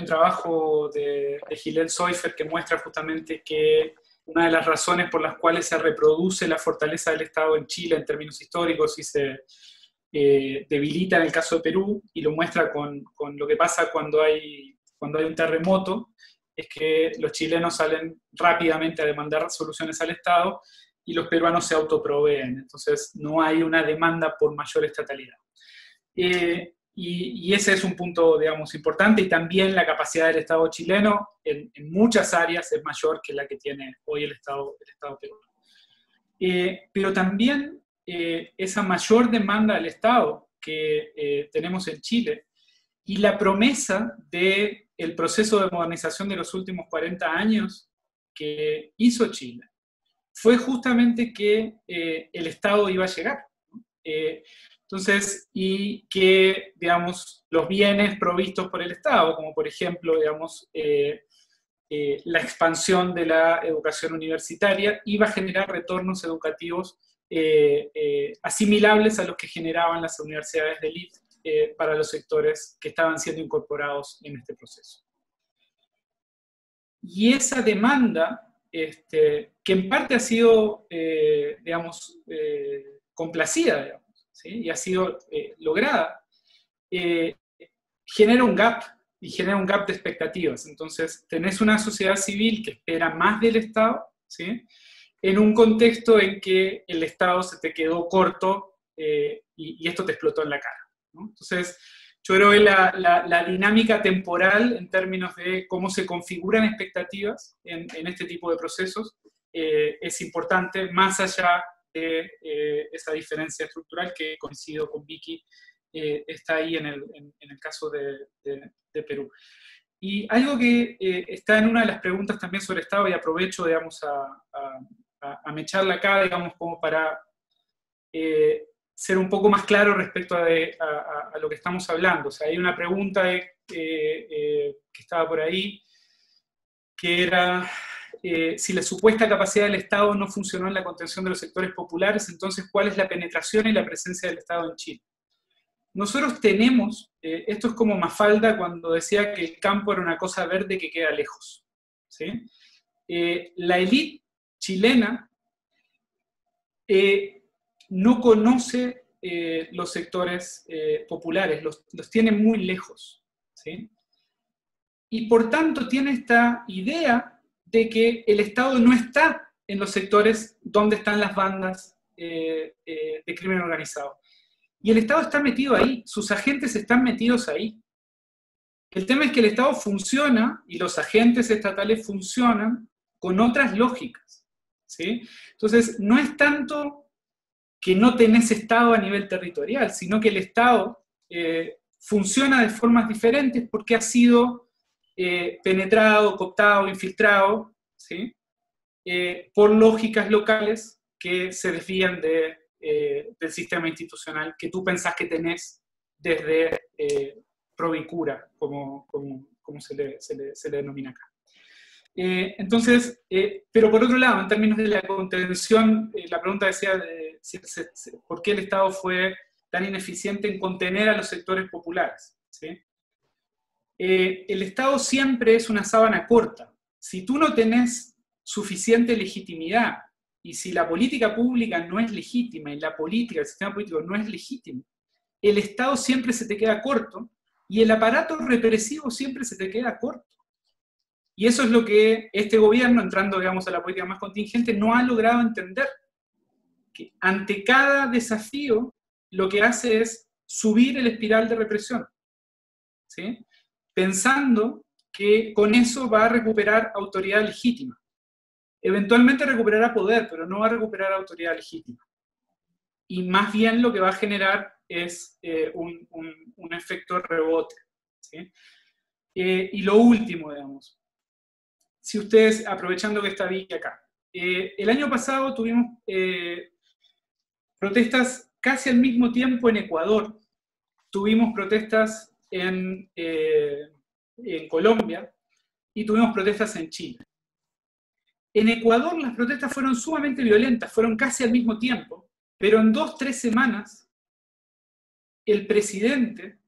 trabajo de Gilel Seufert que muestra justamente que una de las razones por las cuales se reproduce la fortaleza del Estado en Chile en términos históricos y se debilita en el caso de Perú, y lo muestra con lo que pasa cuando hay un terremoto, es que los chilenos salen rápidamente a demandar soluciones al Estado y los peruanos se autoproveen. Entonces no hay una demanda por mayor estatalidad. Y ese es un punto, digamos, importante, y también la capacidad del Estado chileno en muchas áreas es mayor que la que tiene hoy el Estado peruano. Pero también esa mayor demanda del Estado que tenemos en Chile y la promesa del proceso de modernización de los últimos 40 años que hizo Chile fue justamente que el Estado iba a llegar, ¿no? Entonces, y que, digamos, los bienes provistos por el Estado, como por ejemplo, digamos, la expansión de la educación universitaria, iba a generar retornos educativos asimilables a los que generaban las universidades de élite para los sectores que estaban siendo incorporados en este proceso. Y esa demanda, que en parte ha sido, digamos, complacida, digamos, ¿sí? Y ha sido lograda, genera un gap, y genera un gap de expectativas. Entonces, tenés una sociedad civil que espera más del Estado, ¿sí? En un contexto en que el Estado se te quedó corto y esto te explotó en la cara, ¿no? Entonces, yo creo que la dinámica temporal en términos de cómo se configuran expectativas en este tipo de procesos es importante, más allá de esa diferencia estructural que, coincido con Vicky, está ahí en el caso de Perú. Y algo que está en una de las preguntas también sobre Estado, y aprovecho, digamos, a mecharla acá, digamos, como para ser un poco más claro respecto a lo que estamos hablando. O sea, hay una pregunta que estaba por ahí, que era si la supuesta capacidad del Estado no funcionó en la contención de los sectores populares, entonces, ¿cuál es la penetración y la presencia del Estado en Chile? Nosotros tenemos, esto es como Mafalda cuando decía que el campo era una cosa verde que queda lejos, ¿sí? La élite chilena no conoce los sectores populares, los tiene muy lejos, ¿sí? Y por tanto tiene esta idea de que el Estado no está en los sectores donde están las bandas de crimen organizado. Y el Estado está metido ahí, sus agentes están metidos ahí. El tema es que el Estado funciona, y los agentes estatales funcionan con otras lógicas, ¿sí? Entonces, no es tanto que no tenés Estado a nivel territorial, sino que el Estado funciona de formas diferentes porque ha sido penetrado, cooptado, infiltrado, ¿sí? Por lógicas locales que se desvían del sistema institucional que tú pensás que tenés desde Provicura, como se le denomina acá. Entonces, pero por otro lado, en términos de la contención, la pregunta decía por qué el Estado fue tan ineficiente en contener a los sectores populares, ¿sí? El Estado siempre es una sábana corta. Si tú no tenés suficiente legitimidad, y si la política pública no es legítima, y la política, el sistema político no es legítimo, el Estado siempre se te queda corto, y el aparato represivo siempre se te queda corto. Y eso es lo que este gobierno, entrando, digamos, a la política más contingente, no ha logrado entender. Que ante cada desafío, lo que hace es subir el espiral de represión, ¿sí? Pensando que con eso va a recuperar autoridad legítima. eventualmente recuperará poder, pero no va a recuperar autoridad legítima. Y más bien lo que va a generar es un efecto rebote, ¿sí? Y lo último, digamos, si ustedes, aprovechando que está Vicky acá, el año pasado tuvimos protestas casi al mismo tiempo en Ecuador, tuvimos protestas en Colombia y tuvimos protestas en Chile. En Ecuador las protestas fueron sumamente violentas, fueron casi al mismo tiempo, pero en 2-3 semanas el presidente,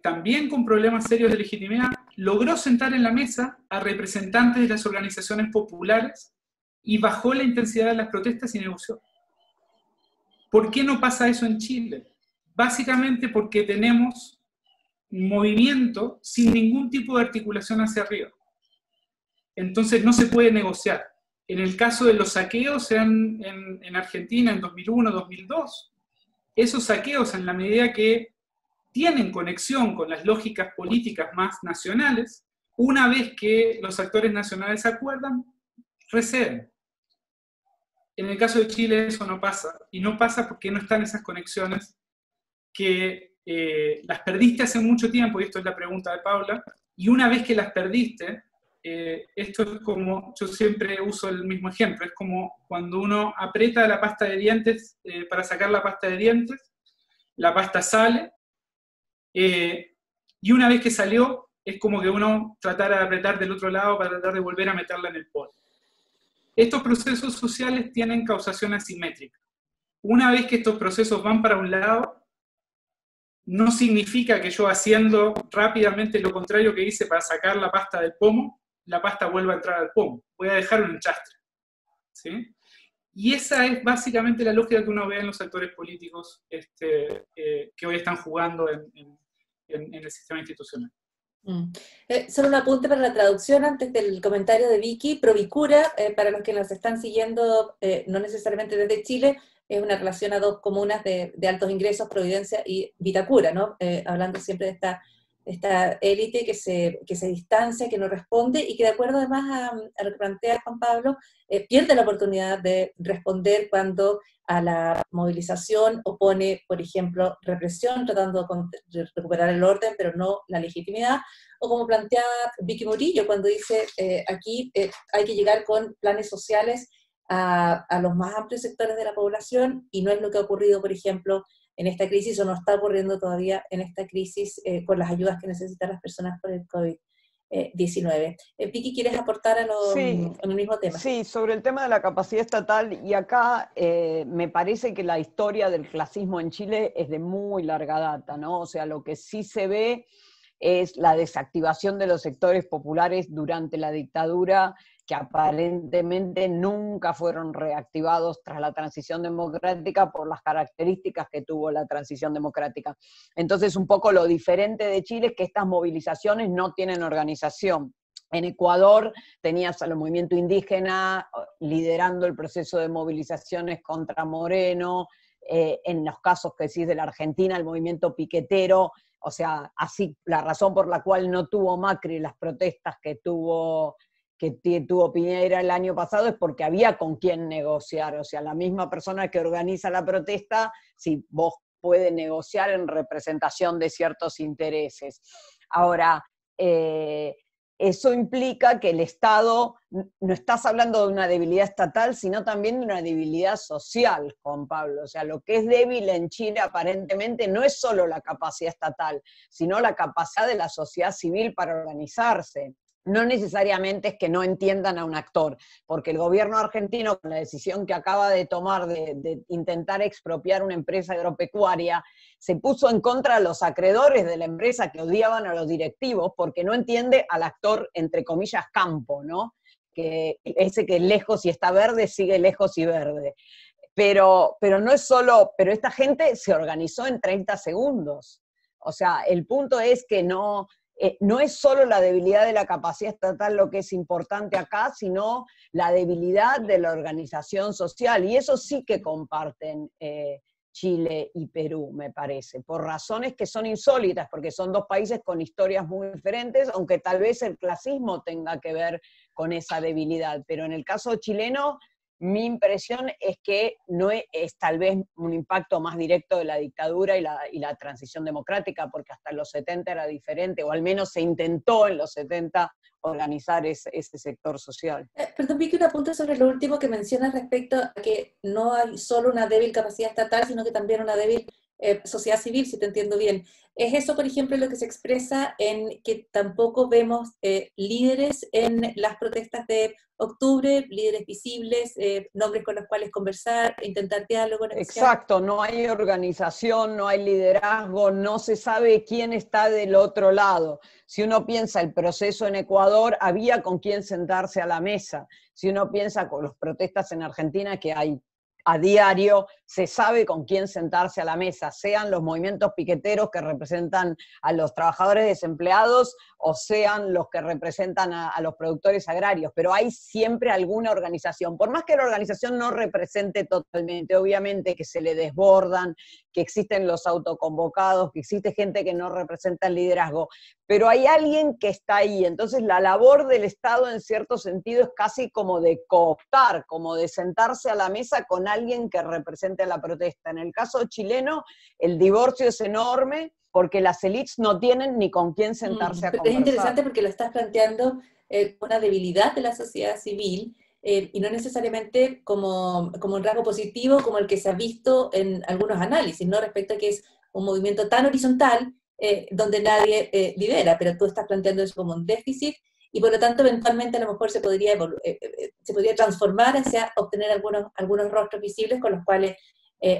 también con problemas serios de legitimidad, logró sentar en la mesa a representantes de las organizaciones populares y bajó la intensidad de las protestas y negoció. ¿Por qué no pasa eso en Chile? Básicamente porque tenemos movimiento sin ningún tipo de articulación hacia arriba. Entonces no se puede negociar. En el caso de los saqueos en Argentina en 2001, 2002, esos saqueos, en la medida que tienen conexión con las lógicas políticas más nacionales, una vez que los actores nacionales se acuerdan, receden. En el caso de Chile eso no pasa, y no pasa porque no están esas conexiones que las perdiste hace mucho tiempo, y esto es la pregunta de Paula, y una vez que las perdiste, esto es como, yo siempre uso el mismo ejemplo, es como cuando uno aprieta la pasta de dientes para sacar la pasta de dientes, la pasta sale, y una vez que salió, es como que uno tratara de apretar del otro lado para tratar de volver a meterla en el pote. Estos procesos sociales tienen causación asimétrica. Una vez que estos procesos van para un lado, no significa que yo haciendo rápidamente lo contrario que hice para sacar la pasta del pomo, la pasta vuelva a entrar al pomo. Voy a dejar un enchastre, ¿sí? Y esa es básicamente la lógica que uno ve en los actores políticos que hoy están jugando en el sistema institucional. Solo un apunte para la traducción antes del comentario de Vicky. Provicura, para los que nos están siguiendo, no necesariamente desde Chile, es una relación a dos comunas de altos ingresos, Providencia y Vitacura, ¿no? Hablando siempre de esta élite que se distancia, que no responde y que, de acuerdo además a lo que plantea Juan Pablo, pierde la oportunidad de responder cuando a la movilización opone, por ejemplo, represión, tratando de recuperar el orden, pero no la legitimidad, o como plantea Vicky Murillo cuando dice aquí hay que llegar con planes sociales a los más amplios sectores de la población, y no es lo que ha ocurrido, por ejemplo, en esta crisis, o no está ocurriendo todavía en esta crisis con las ayudas que necesitan las personas por el COVID-19. Vicky, ¿quieres aportar Sí, al mismo tema? sí, sobre el tema de la capacidad estatal, y acá me parece que la historia del clasismo en Chile es de muy larga data, ¿no? O sea, lo que sí se ve es la desactivación de los sectores populares durante la dictadura, que aparentemente nunca fueron reactivados tras la transición democrática por las características que tuvo la transición democrática. Entonces, un poco lo diferente de Chile es que estas movilizaciones no tienen organización. En Ecuador tenías al movimiento indígena liderando el proceso de movilizaciones contra Moreno, en los casos que decís de la Argentina, el movimiento piquetero, o sea, así la razón por la cual no tuvo Macri las protestas que tuvo Piñera el año pasado es porque había con quién negociar, o sea, la misma persona que organiza la protesta, si vos puede negociar en representación de ciertos intereses. Ahora, eso implica que el Estado, no estás hablando de una debilidad estatal, sino también de una debilidad social, Juan Pablo. O sea, lo que es débil en Chile aparentemente no es solo la capacidad estatal, sino la capacidad de la sociedad civil para organizarse. No necesariamente es que no entiendan a un actor, porque el gobierno argentino, con la decisión que acaba de tomar de intentar expropiar una empresa agropecuaria, se puso en contra de los acreedores de la empresa que odiaban a los directivos, porque no entiende al actor, entre comillas, campo, ¿no? Que ese que lejos y está verde, sigue lejos y verde. Pero no es solo, pero esta gente se organizó en 30 segundos. O sea, el punto es que no es solo la debilidad de la capacidad estatal lo que es importante acá, sino la debilidad de la organización social, y eso sí que comparten Chile y Perú, me parece, por razones que son insólitas, porque son dos países con historias muy diferentes, aunque tal vez el clasismo tenga que ver con esa debilidad. Pero en el caso chileno, mi impresión es que no es tal vez un impacto más directo de la dictadura y la transición democrática, porque hasta los 70 era diferente, o al menos se intentó en los 70 organizar ese sector social. Perdón, Vicky, un apunte sobre lo último que mencionas respecto a que no hay solo una débil capacidad estatal, sino que también una débil sociedad civil, si te entiendo bien. ¿Es eso, por ejemplo, lo que se expresa en que tampoco vemos líderes en las protestas de octubre, líderes visibles, nombres con los cuales conversar, intentar diálogo, negociar? Exacto, no hay organización, no hay liderazgo, no se sabe quién está del otro lado. Si uno piensa el proceso en Ecuador, había con quién sentarse a la mesa. Si uno piensa con las protestas en Argentina, que hay a diario, se sabe con quién sentarse a la mesa, sean los movimientos piqueteros que representan a los trabajadores desempleados o sean los que representan a los productores agrarios, pero hay siempre alguna organización, por más que la organización no represente totalmente, obviamente que se le desbordan, que existen los autoconvocados, que existe gente que no representa el liderazgo, pero hay alguien que está ahí. Entonces la labor del Estado en cierto sentido es casi como de cooptar, como de sentarse a la mesa con alguien que represente a la protesta. En el caso chileno, el divorcio es enorme porque las élites no tienen ni con quién sentarse a conversar. Es interesante porque lo estás planteando una debilidad de la sociedad civil, y no necesariamente como un rasgo positivo como el que se ha visto en algunos análisis, ¿no? Respecto a que es un movimiento tan horizontal donde nadie lidera, pero tú estás planteando eso como un déficit y por lo tanto eventualmente a lo mejor se podría transformar hacia obtener algunos rostros visibles con los cuales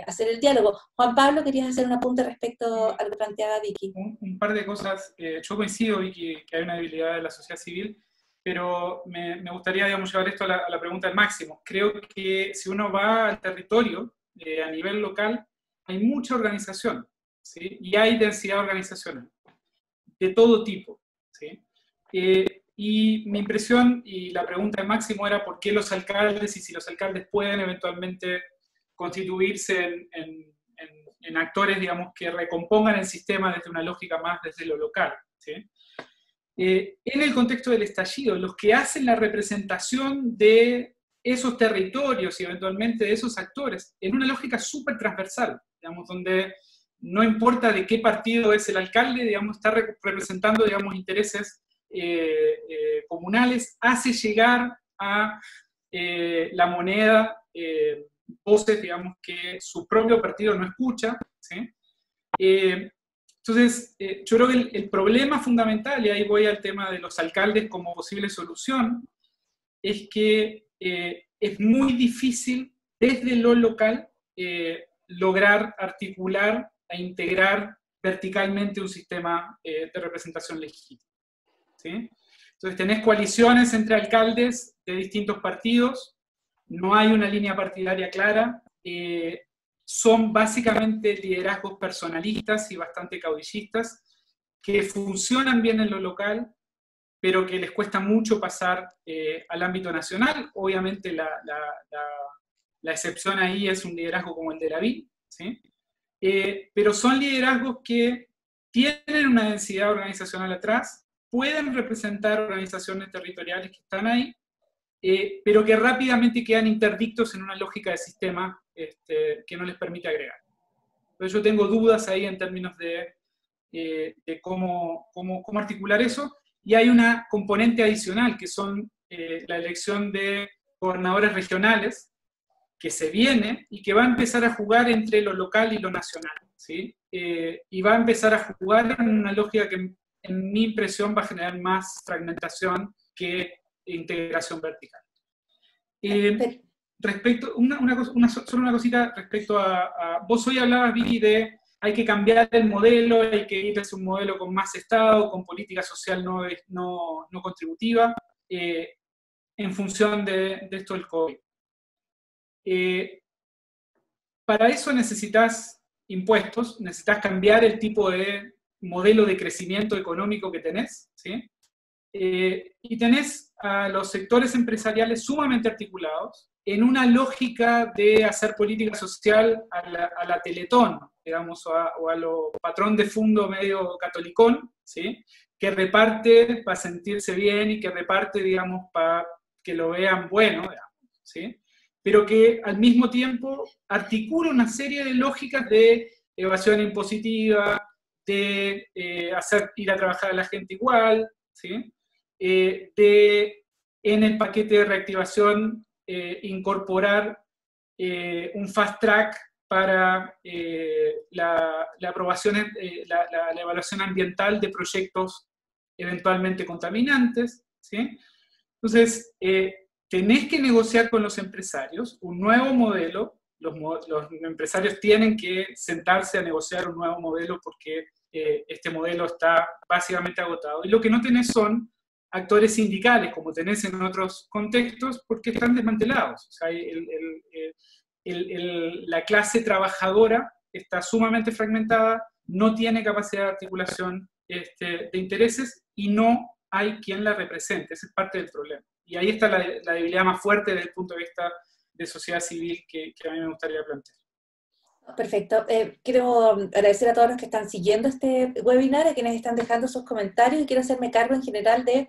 hacer el diálogo. Juan Pablo, ¿querías hacer un apunte respecto a lo que planteaba Vicky? Un par de cosas. Yo coincido, Vicky, que hay una debilidad de la sociedad civil, pero me gustaría, digamos, llevar esto a la pregunta del Máximo. Creo que si uno va al territorio, a nivel local, hay mucha organización, ¿sí? Y hay densidad organizacional, de todo tipo, ¿sí? Y mi impresión, y la pregunta del Máximo era por qué los alcaldes, y si los alcaldes pueden eventualmente constituirse en actores, digamos, que recompongan el sistema desde una lógica más desde lo local, ¿sí? En el contexto del estallido, los que hacen la representación de esos territorios y eventualmente de esos actores, en una lógica súper transversal, digamos, donde no importa de qué partido es el alcalde, digamos, está representando, digamos, intereses comunales, hace llegar a la moneda voces, digamos, que su propio partido no escucha, ¿sí? Entonces, yo creo que el problema fundamental, y ahí voy al tema de los alcaldes como posible solución, es que es muy difícil desde lo local lograr articular e integrar verticalmente un sistema de representación legítima, ¿sí? Entonces tenés coaliciones entre alcaldes de distintos partidos, no hay una línea partidaria clara, son básicamente liderazgos personalistas y bastante caudillistas, que funcionan bien en lo local, pero que les cuesta mucho pasar al ámbito nacional. Obviamente la excepción ahí es un liderazgo como el de Lavín, ¿sí? Pero son liderazgos que tienen una densidad organizacional atrás, pueden representar organizaciones territoriales que están ahí, pero que rápidamente quedan interdictos en una lógica de sistema que no les permite agregar. Entonces yo tengo dudas ahí en términos de cómo articular eso, y hay una componente adicional, que son la elección de gobernadores regionales, que se viene y que va a empezar a jugar entre lo local y lo nacional, ¿sí? Y va a empezar a jugar en una lógica que, en mi impresión, va a generar más fragmentación que integración vertical. Respecto, solo una cosita respecto a vos hoy hablabas, Vicky, de hay que cambiar el modelo, hay que ir hacia un modelo con más Estado, con política social no contributiva, en función de esto del COVID. Para eso necesitas impuestos, necesitas cambiar el tipo de modelo de crecimiento económico que tenés, ¿sí? Y tenés a los sectores empresariales sumamente articulados, en una lógica de hacer política social a la Teletón, digamos, o a lo patrón de fondo medio catolicón, ¿sí? Que reparte para sentirse bien y que reparte, digamos, para que lo vean bueno, digamos, ¿sí? Pero que al mismo tiempo articula una serie de lógicas de evasión impositiva, de hacer ir a trabajar a la gente igual, ¿sí? En el paquete de reactivación incorporar un fast track para la aprobación, la evaluación ambiental de proyectos eventualmente contaminantes, ¿sí? Entonces, tenés que negociar con los empresarios un nuevo modelo. Los empresarios tienen que sentarse a negociar un nuevo modelo porque este modelo está básicamente agotado. Y lo que no tenés son actores sindicales, como tenés en otros contextos, porque están desmantelados. O sea, la clase trabajadora está sumamente fragmentada, no tiene capacidad de articulación de intereses y no hay quien la represente. Ese es parte del problema. Y ahí está la debilidad más fuerte desde el punto de vista de sociedad civil que a mí me gustaría plantear. Perfecto. Quiero agradecer a todos los que están siguiendo este webinar, a quienes están dejando sus comentarios, y quiero hacerme cargo en general de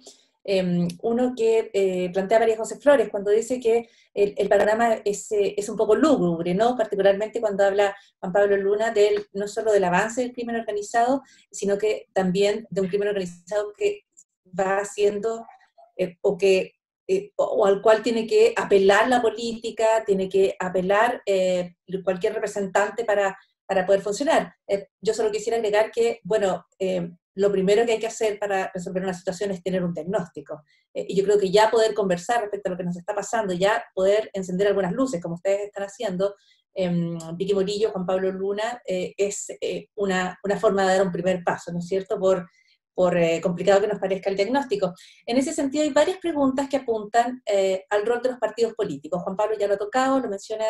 uno que plantea María José Flores, cuando dice que el panorama es un poco lúgubre, ¿no? Particularmente cuando habla Juan Pablo Luna no solo del avance del crimen organizado, sino que también de un crimen organizado que va haciendo o al cual tiene que apelar la política, tiene que apelar cualquier representante para poder funcionar. Yo solo quisiera agregar que, bueno, lo primero que hay que hacer para resolver una situación es tener un diagnóstico. Y yo creo que ya poder conversar respecto a lo que nos está pasando, ya poder encender algunas luces, como ustedes están haciendo, Vicky Morillo, Juan Pablo Luna, es una forma de dar un primer paso, ¿no es cierto?, por complicado que nos parezca el diagnóstico. En ese sentido hay varias preguntas que apuntan al rol de los partidos políticos. Juan Pablo ya lo ha tocado, lo menciona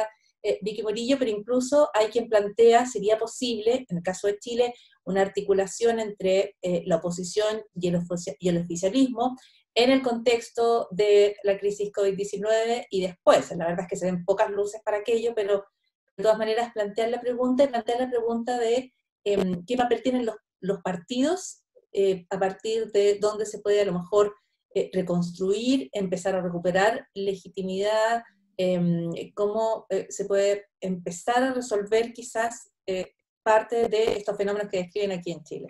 Vicky Morillo, pero incluso hay quien plantea, sería posible, en el caso de Chile, una articulación entre la oposición y el oficialismo en el contexto de la crisis COVID-19 y después. La verdad es que se ven pocas luces para aquello, pero de todas maneras plantear la pregunta de qué papel tienen los partidos a partir de dónde se puede a lo mejor reconstruir, empezar a recuperar legitimidad, cómo se puede empezar a resolver quizás parte de estos fenómenos que describen aquí en Chile.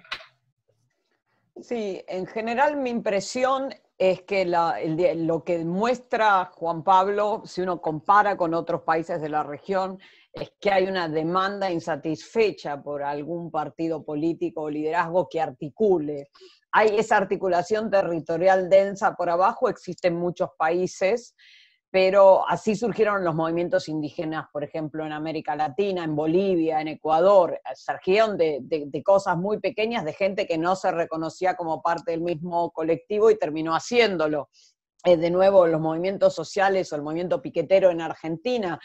Sí, en general mi impresión es que lo que muestra Juan Pablo, si uno compara con otros países de la región, es que hay una demanda insatisfecha por algún partido político o liderazgo que articule. Hay esa articulación territorial densa por abajo, existe en muchos países, pero así surgieron los movimientos indígenas, por ejemplo, en América Latina, en Bolivia, en Ecuador, surgieron de cosas muy pequeñas, de gente que no se reconocía como parte del mismo colectivo y terminó haciéndolo. De nuevo, los movimientos sociales o el movimiento piquetero en Argentina,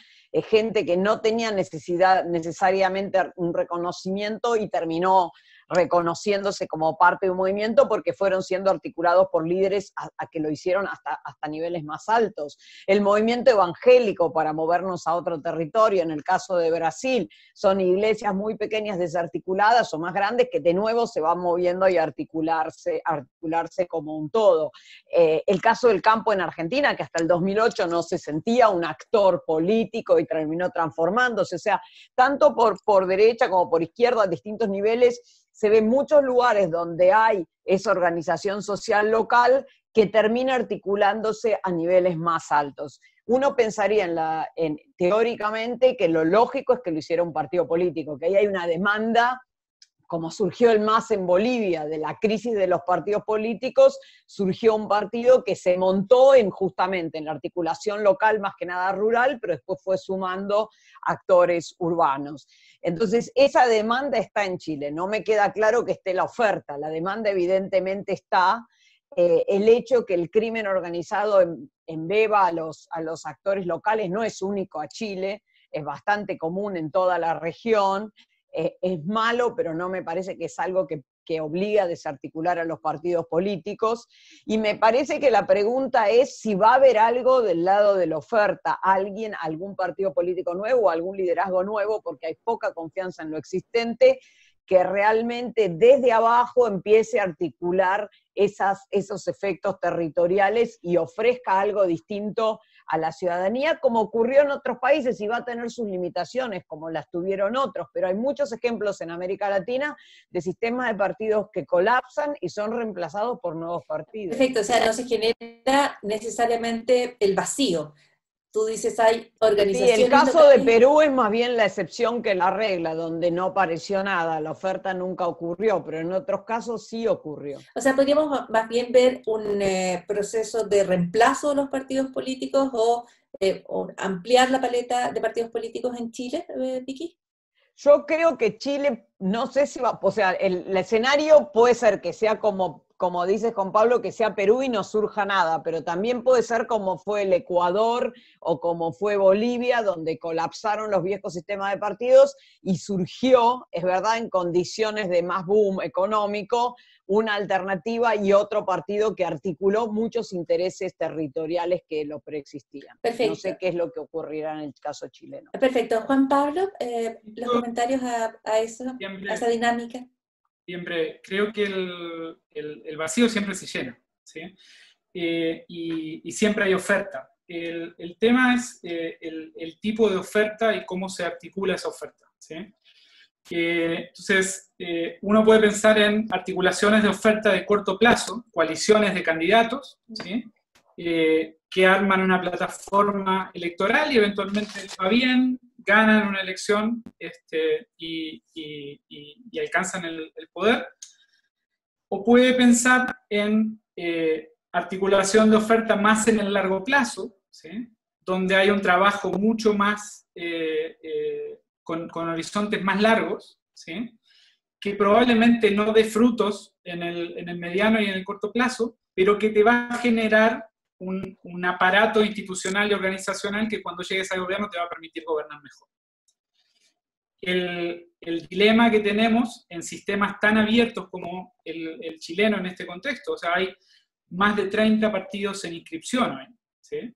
gente que no tenía necesariamente un reconocimiento y terminó reconociéndose como parte de un movimiento porque fueron siendo articulados por líderes a que lo hicieron hasta niveles más altos. El movimiento evangélico para movernos a otro territorio, en el caso de Brasil, son iglesias muy pequeñas desarticuladas o más grandes que de nuevo se van moviendo y articularse como un todo. El caso del campo en Argentina, que hasta el 2008 no se sentía un actor político y terminó transformándose, o sea, tanto por derecha como por izquierda a distintos niveles, se ven muchos lugares donde hay esa organización social local que termina articulándose a niveles más altos. Uno pensaría teóricamente que lo lógico es que lo hiciera un partido político, que ahí hay una demanda, como surgió el MAS en Bolivia, de la crisis de los partidos políticos, surgió un partido que se montó justamente en la articulación local, más que nada rural, pero después fue sumando actores urbanos. Entonces, esa demanda está en Chile. No me queda claro que esté la oferta. La demanda evidentemente está. El hecho que el crimen organizado embeba a los actores locales no es único a Chile, es bastante común en toda la región. Es malo, pero no me parece que es algo que que obliga a desarticular a los partidos políticos, y me parece que la pregunta es si va a haber algo del lado de la oferta, algún partido político nuevo, algún liderazgo nuevo, porque hay poca confianza en lo existente, que realmente desde abajo empiece a articular esos efectos territoriales y ofrezca algo distinto a la ciudadanía, como ocurrió en otros países, y va a tener sus limitaciones, como las tuvieron otros, pero hay muchos ejemplos en América Latina de sistemas de partidos que colapsan y son reemplazados por nuevos partidos. Perfecto, o sea, no se genera necesariamente el vacío. Tú dices, hay organizaciones. Sí, el caso locales. de Perú es más bien la excepción que la regla, donde no apareció nada, la oferta nunca ocurrió, pero en otros casos sí ocurrió. O sea, podríamos más bien ver un proceso de reemplazo de los partidos políticos o ampliar la paleta de partidos políticos en Chile, Vicky. Yo creo que Chile, no sé si va, o sea, el escenario puede ser que sea como dices con Pablo, que sea Perú y no surja nada, pero también puede ser como fue el Ecuador o como fue Bolivia, donde colapsaron los viejos sistemas de partidos y surgió, es verdad, en condiciones de más boom económico, una alternativa y otro partido que articuló muchos intereses territoriales que lo preexistían. Perfecto. No sé qué es lo que ocurrirá en el caso chileno. Perfecto. Juan Pablo, los comentarios a eso, siempre, a esa dinámica. Siempre, creo que el vacío siempre se llena, ¿sí? Y siempre hay oferta. El tema es el tipo de oferta y cómo se articula esa oferta, ¿sí? Entonces, uno puede pensar en articulaciones de oferta de corto plazo, coaliciones de candidatos, ¿sí? Que arman una plataforma electoral y eventualmente va bien, ganan una elección y alcanzan el poder. O puede pensar en articulación de oferta más en el largo plazo, ¿sí? Donde hay un trabajo mucho más con horizontes más largos, ¿sí? Que probablemente no dé frutos en el mediano y en el corto plazo, pero que te va a generar un aparato institucional y organizacional que cuando llegues al gobierno te va a permitir gobernar mejor. El dilema que tenemos en sistemas tan abiertos como el chileno en este contexto, o sea, hay más de 30 partidos en inscripción hoy, ¿sí?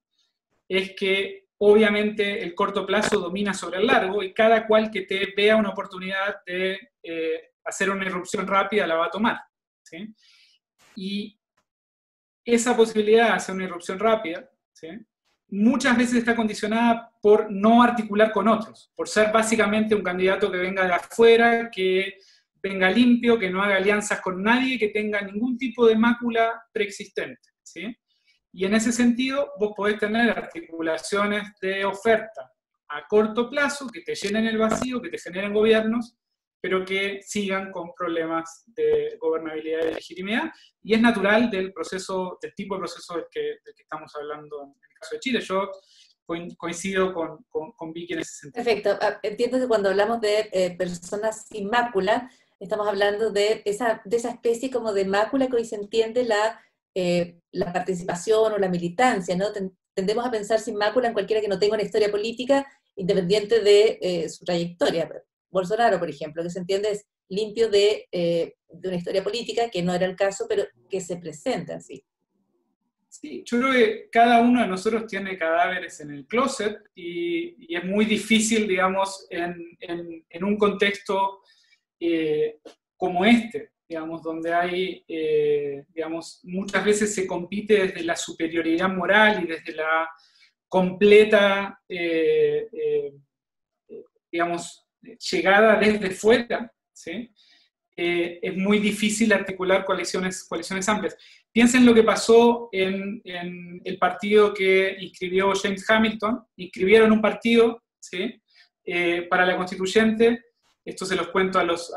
Es que obviamente el corto plazo domina sobre el largo y cada cual que te vea una oportunidad de hacer una irrupción rápida la va a tomar, ¿sí? Y esa posibilidad de hacer una irrupción rápida, ¿sí? Muchas veces está condicionada por no articular con otros, por ser básicamente un candidato que venga de afuera, que venga limpio, que no haga alianzas con nadie, que tenga ningún tipo de mácula preexistente, ¿sí? Y en ese sentido, vos podés tener articulaciones de oferta a corto plazo que te llenen el vacío, que te generen gobiernos, pero que sigan con problemas de gobernabilidad y de legitimidad, y es natural del proceso, del tipo de proceso del que estamos hablando en el caso de Chile. Yo coincido con Vicky en ese sentido. Perfecto. Entiendo que cuando hablamos de personas sin mácula, estamos hablando de esa especie como de mácula que hoy se entiende la participación o la militancia, ¿no? Tendemos a pensar sin mácula en cualquiera que no tenga una historia política independiente de su trayectoria. Bolsonaro, por ejemplo, que se entiende es limpio de una historia política, que no era el caso, pero que se presenta así. Sí, yo creo que cada uno de nosotros tiene cadáveres en el closet y es muy difícil, digamos, en un contexto como este, digamos, donde hay, digamos, muchas veces se compite desde la superioridad moral y desde la completa, digamos, llegada desde fuera, ¿sí? Es muy difícil articular coaliciones amplias. Piensen lo que pasó en el partido que inscribió James Hamilton. Inscribieron un partido, ¿sí? Para la constituyente, esto se los cuento a los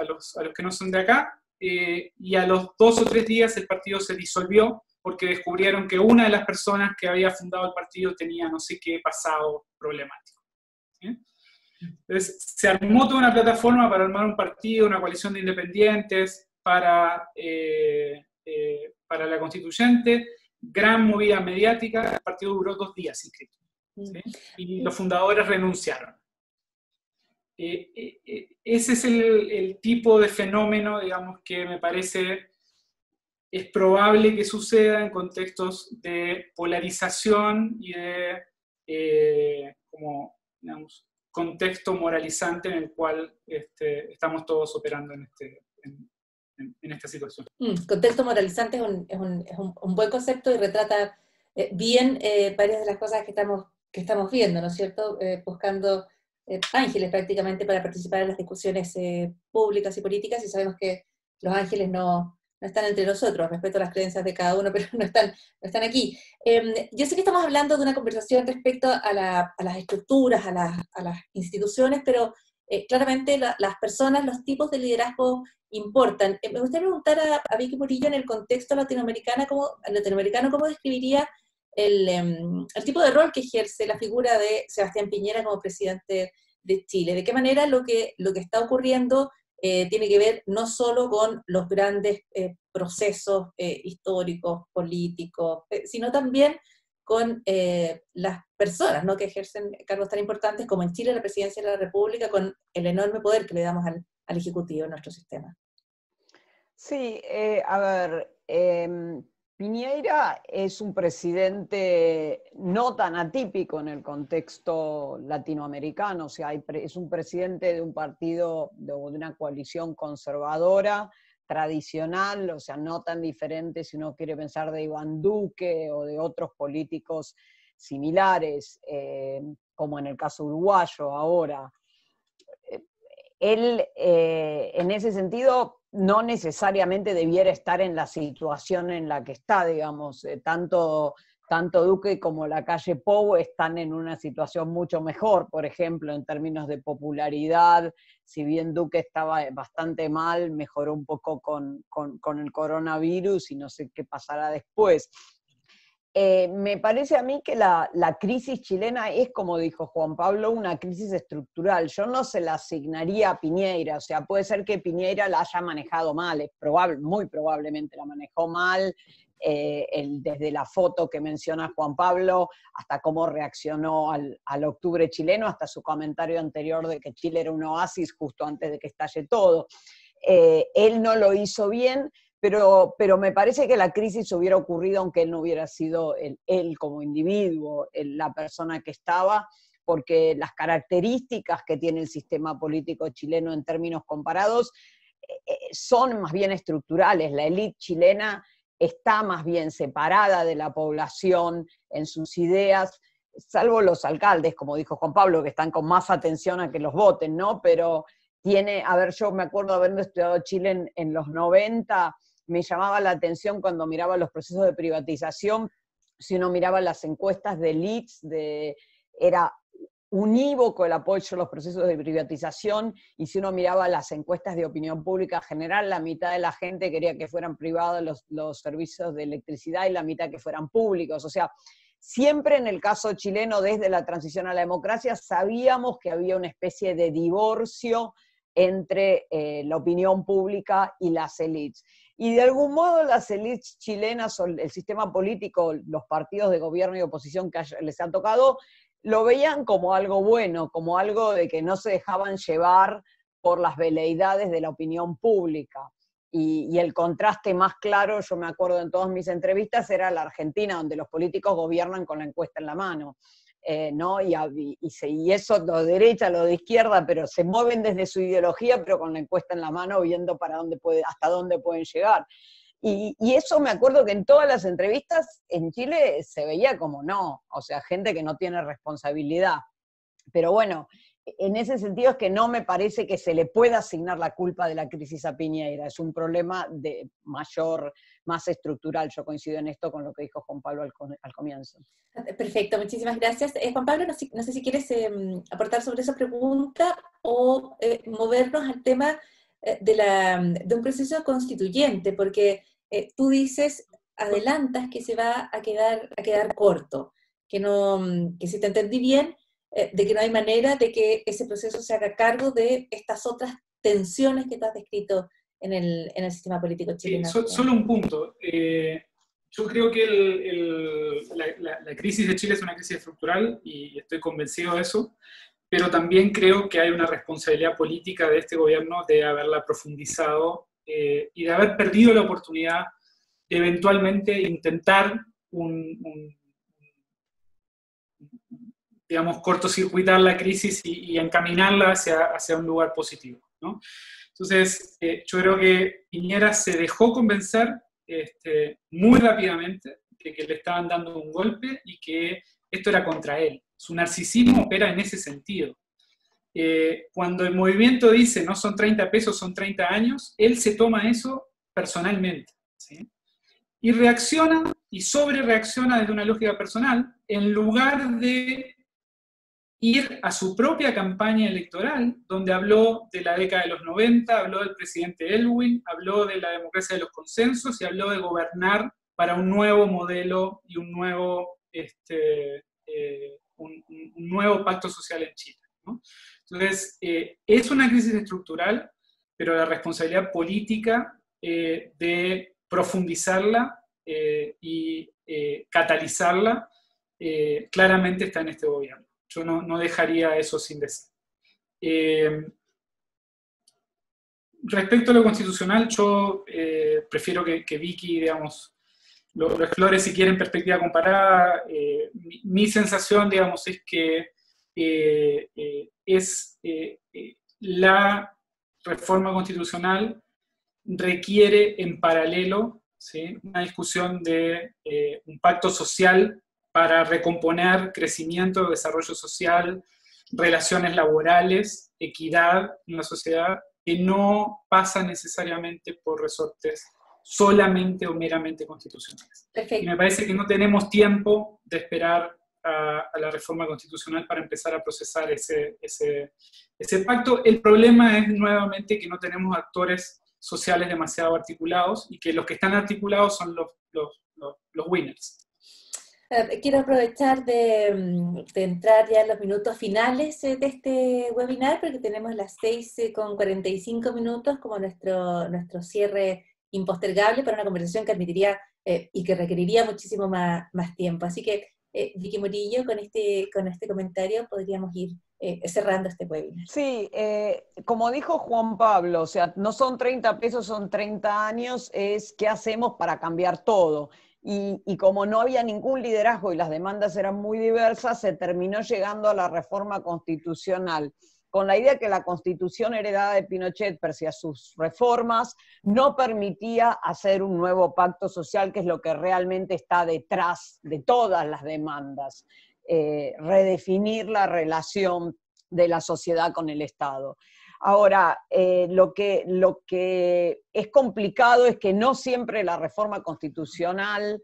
que no son de acá, y a los 2 o 3 días el partido se disolvió porque descubrieron que una de las personas que había fundado el partido tenía no sé qué pasado problemático, ¿sí? Entonces, se armó toda una plataforma para armar un partido, una coalición de independientes para la constituyente, gran movida mediática, el partido duró 2 días inscrito, ¿sí? Y los fundadores renunciaron. ese es el tipo de fenómeno, digamos, que me parece es probable que suceda en contextos de polarización y de como, digamos, contexto moralizante en el cual estamos todos operando en esta situación. Contexto moralizante es un buen concepto y retrata bien varias de las cosas que estamos viendo, ¿no es cierto? Buscando ángeles prácticamente para participar en las discusiones públicas y políticas, y sabemos que los ángeles no están entre nosotros, respeto a las creencias de cada uno, pero no están aquí. Yo sé que estamos hablando de una conversación respecto a las estructuras, a las instituciones, pero claramente las personas, los tipos de liderazgo importan. Me gustaría preguntar a Vicky Murillo, en el contexto latinoamericano, ¿cómo describiría el tipo de rol que ejerce la figura de Sebastián Piñera como presidente de Chile? ¿De qué manera lo que está ocurriendo tiene que ver no solo con los grandes procesos históricos, políticos, sino también con las personas, ¿no?, que ejercen cargos tan importantes como en Chile la presidencia de la República, con el enorme poder que le damos al Ejecutivo en nuestro sistema? Sí, a ver, Piñera es un presidente no tan atípico en el contexto latinoamericano, o sea, es un presidente de un partido, de una coalición conservadora, tradicional, o sea, no tan diferente si uno quiere pensar de Iván Duque o de otros políticos similares, como en el caso uruguayo ahora. Él, en ese sentido, no necesariamente debiera estar en la situación en la que está, digamos, tanto Duque como la calle Pou están en una situación mucho mejor, por ejemplo, en términos de popularidad. Si bien Duque estaba bastante mal, mejoró un poco con el coronavirus y no sé qué pasará después. Me parece a mí que la crisis chilena es, como dijo Juan Pablo, una crisis estructural. Yo no se la asignaría a Piñera, o sea, puede ser que Piñera la haya manejado mal, es probable, muy probablemente la manejó mal, desde la foto que menciona Juan Pablo, hasta cómo reaccionó al octubre chileno, hasta su comentario anterior de que Chile era un oasis justo antes de que estalle todo. Él no lo hizo bien, pero me parece que la crisis hubiera ocurrido aunque él no hubiera sido él como individuo, la persona que estaba, porque las características que tiene el sistema político chileno en términos comparados son más bien estructurales. La élite chilena está más bien separada de la población en sus ideas, salvo los alcaldes, como dijo Juan Pablo, que están con más atención a que los voten, ¿no? Pero yo me acuerdo habiendo estudiado Chile en los 90, me llamaba la atención cuando miraba los procesos de privatización, si uno miraba las encuestas de Leeds, era unívoco el apoyo a los procesos de privatización, y si uno miraba las encuestas de opinión pública general, la mitad de la gente quería que fueran privados los servicios de electricidad y la mitad que fueran públicos. O sea, siempre en el caso chileno, desde la transición a la democracia, sabíamos que había una especie de divorcio entre la opinión pública y las élites. Y de algún modo las élites chilenas, o el sistema político, los partidos de gobierno y oposición que les han tocado, lo veían como algo bueno, como algo de que no se dejaban llevar por las veleidades de la opinión pública. Y el contraste más claro, yo me acuerdo en todas mis entrevistas, era la Argentina, donde los políticos gobiernan con la encuesta en la mano. ¿No? Y eso, lo de derecha, lo de izquierda, pero se mueven desde su ideología, pero con la encuesta en la mano, viendo hasta dónde pueden llegar. Y eso me acuerdo que en todas las entrevistas en Chile se veía como no, o sea, gente que no tiene responsabilidad. Pero bueno, en ese sentido es que no me parece que se le pueda asignar la culpa de la crisis a Piñera, es un problema más estructural. Yo coincido en esto con lo que dijo Juan Pablo al comienzo. Perfecto, muchísimas gracias. Juan Pablo, no sé si quieres aportar sobre esa pregunta o movernos al tema de un proceso constituyente, porque tú dices, adelantas que se va a quedar corto, que si te entendí bien, de que no hay manera de que ese proceso se haga cargo de estas otras tensiones que tú has descrito en el sistema político chileno. Solo un punto. Yo creo que la crisis de Chile es una crisis estructural y estoy convencido de eso, pero también creo que hay una responsabilidad política de este gobierno de haberla profundizado y de haber perdido la oportunidad de eventualmente intentar digamos, cortocircuitar la crisis y encaminarla hacia un lugar positivo, ¿no? Entonces, yo creo que Piñera se dejó convencer muy rápidamente de que le estaban dando un golpe y que esto era contra él. Su narcisismo opera en ese sentido. Cuando el movimiento dice no son 30 pesos, son 30 años, él se toma eso personalmente, ¿sí? Y reacciona y sobrereacciona desde una lógica personal, en lugar de ir a su propia campaña electoral, donde habló de la década de los 90, habló del presidente Elwin, habló de la democracia de los consensos y habló de gobernar para un nuevo modelo y un nuevo pacto social en Chile, ¿no? Entonces, es una crisis estructural, pero la responsabilidad política de profundizarla y catalizarla claramente está en este gobierno. Yo no dejaría eso sin decir. Respecto a lo constitucional, yo prefiero que Vicky, digamos, lo explore si quiere en perspectiva comparada. Mi sensación, digamos, es que la reforma constitucional requiere en paralelo, ¿sí?, una discusión de un pacto social para recomponer crecimiento, desarrollo social, relaciones laborales, equidad en la sociedad, que no pasa necesariamente por resortes solamente o meramente constitucionales. Perfecto. Y me parece que no tenemos tiempo de esperar a la reforma constitucional para empezar a procesar ese pacto. El problema es nuevamente que no tenemos actores sociales demasiado articulados y que los que están articulados son los winners. Quiero aprovechar de entrar ya en los minutos finales de este webinar, porque tenemos las 6:45 como nuestro cierre impostergable para una conversación que admitiría y que requeriría muchísimo más tiempo. Así que, Vicky Murillo, con este comentario podríamos ir cerrando este webinar. Sí, como dijo Juan Pablo, o sea, no son 30 pesos, son 30 años, es qué hacemos para cambiar todo. Y como no había ningún liderazgo y las demandas eran muy diversas, se terminó llegando a la reforma constitucional, con la idea que la constitución heredada de Pinochet, pese a sus reformas, no permitía hacer un nuevo pacto social, que es lo que realmente está detrás de todas las demandas, redefinir la relación de la sociedad con el Estado. Ahora, lo que es complicado es que no siempre la reforma constitucional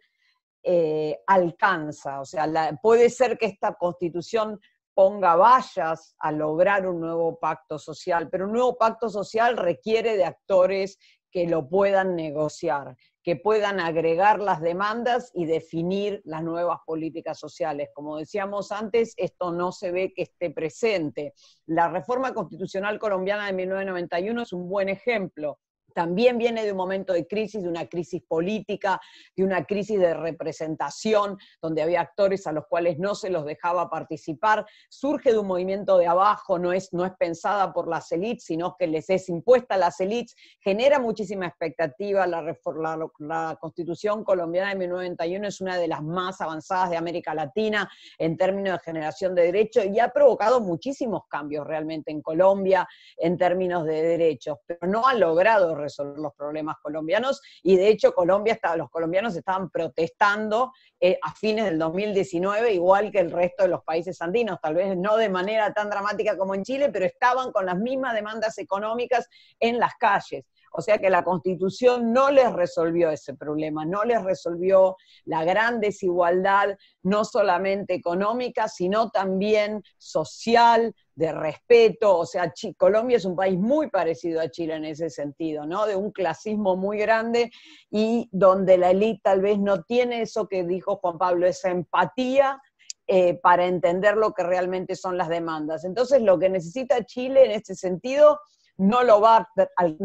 alcanza. O sea, puede ser que esta constitución ponga vallas a lograr un nuevo pacto social, pero un nuevo pacto social requiere de actores que lo puedan negociar, que puedan agregar las demandas y definir las nuevas políticas sociales. Como decíamos antes, esto no se ve que esté presente. La reforma constitucional colombiana de 1991 es un buen ejemplo. También viene de un momento de crisis, de una crisis política, de una crisis de representación, donde había actores a los cuales no se los dejaba participar. Surge de un movimiento de abajo, no es pensada por las élites, sino que les es impuesta a las élites. Genera muchísima expectativa. La Constitución colombiana de 1991 es una de las más avanzadas de América Latina en términos de generación de derechos y ha provocado muchísimos cambios realmente en Colombia en términos de derechos, pero no ha logrado resolver los problemas colombianos, y de hecho los colombianos estaban protestando a fines del 2019, igual que el resto de los países andinos, tal vez no de manera tan dramática como en Chile, pero estaban con las mismas demandas económicas en las calles. O sea que la Constitución no les resolvió ese problema, no les resolvió la gran desigualdad, no solamente económica, sino también social, de respeto. O sea, Colombia es un país muy parecido a Chile en ese sentido, ¿no? De un clasismo muy grande y donde la élite tal vez no tiene eso que dijo Juan Pablo, esa empatía para entender lo que realmente son las demandas. Entonces, lo que necesita Chile en este sentido no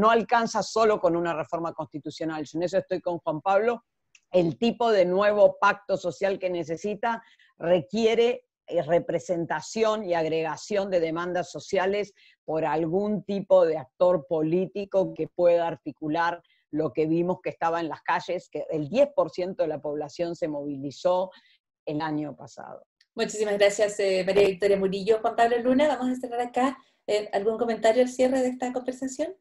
alcanza solo con una reforma constitucional. Yo en eso estoy con Juan Pablo. El tipo de nuevo pacto social que necesita requiere representación y agregación de demandas sociales por algún tipo de actor político que pueda articular lo que vimos que estaba en las calles, que el 10% de la población se movilizó el año pasado. Muchísimas gracias, María Victoria Murillo. Juan Pablo Luna, vamos a cerrar acá. ¿Algún comentario al cierre de esta conversación?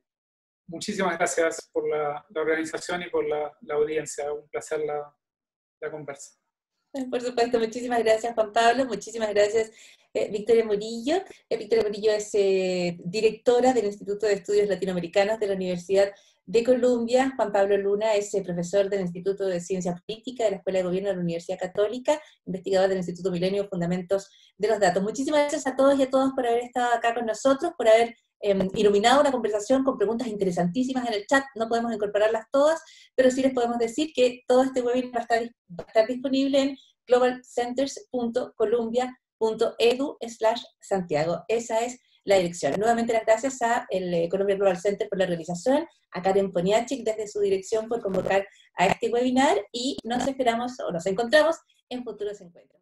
Muchísimas gracias por la organización y por la audiencia. Un placer la conversa. Por supuesto, muchísimas gracias, Juan Pablo. Muchísimas gracias, Victoria Murillo. Victoria Murillo es directora del Instituto de Estudios Latinoamericanos de la Universidad de Columbia. Juan Pablo Luna es profesor del Instituto de Ciencia Política de la Escuela de Gobierno de la Universidad Católica, investigador del Instituto Milenio, Fundamentos de los Datos. Muchísimas gracias a todos y a todas por haber estado acá con nosotros, por haber iluminado una conversación con preguntas interesantísimas en el chat. No podemos incorporarlas todas, pero sí les podemos decir que todo este webinar va a estar disponible en globalcenters.columbia.edu/Santiago. Esa es la dirección. Nuevamente las gracias a el Columbia Global Center por la realización, a Karen Poniatchik desde su dirección por convocar a este webinar, y nos encontramos en futuros encuentros.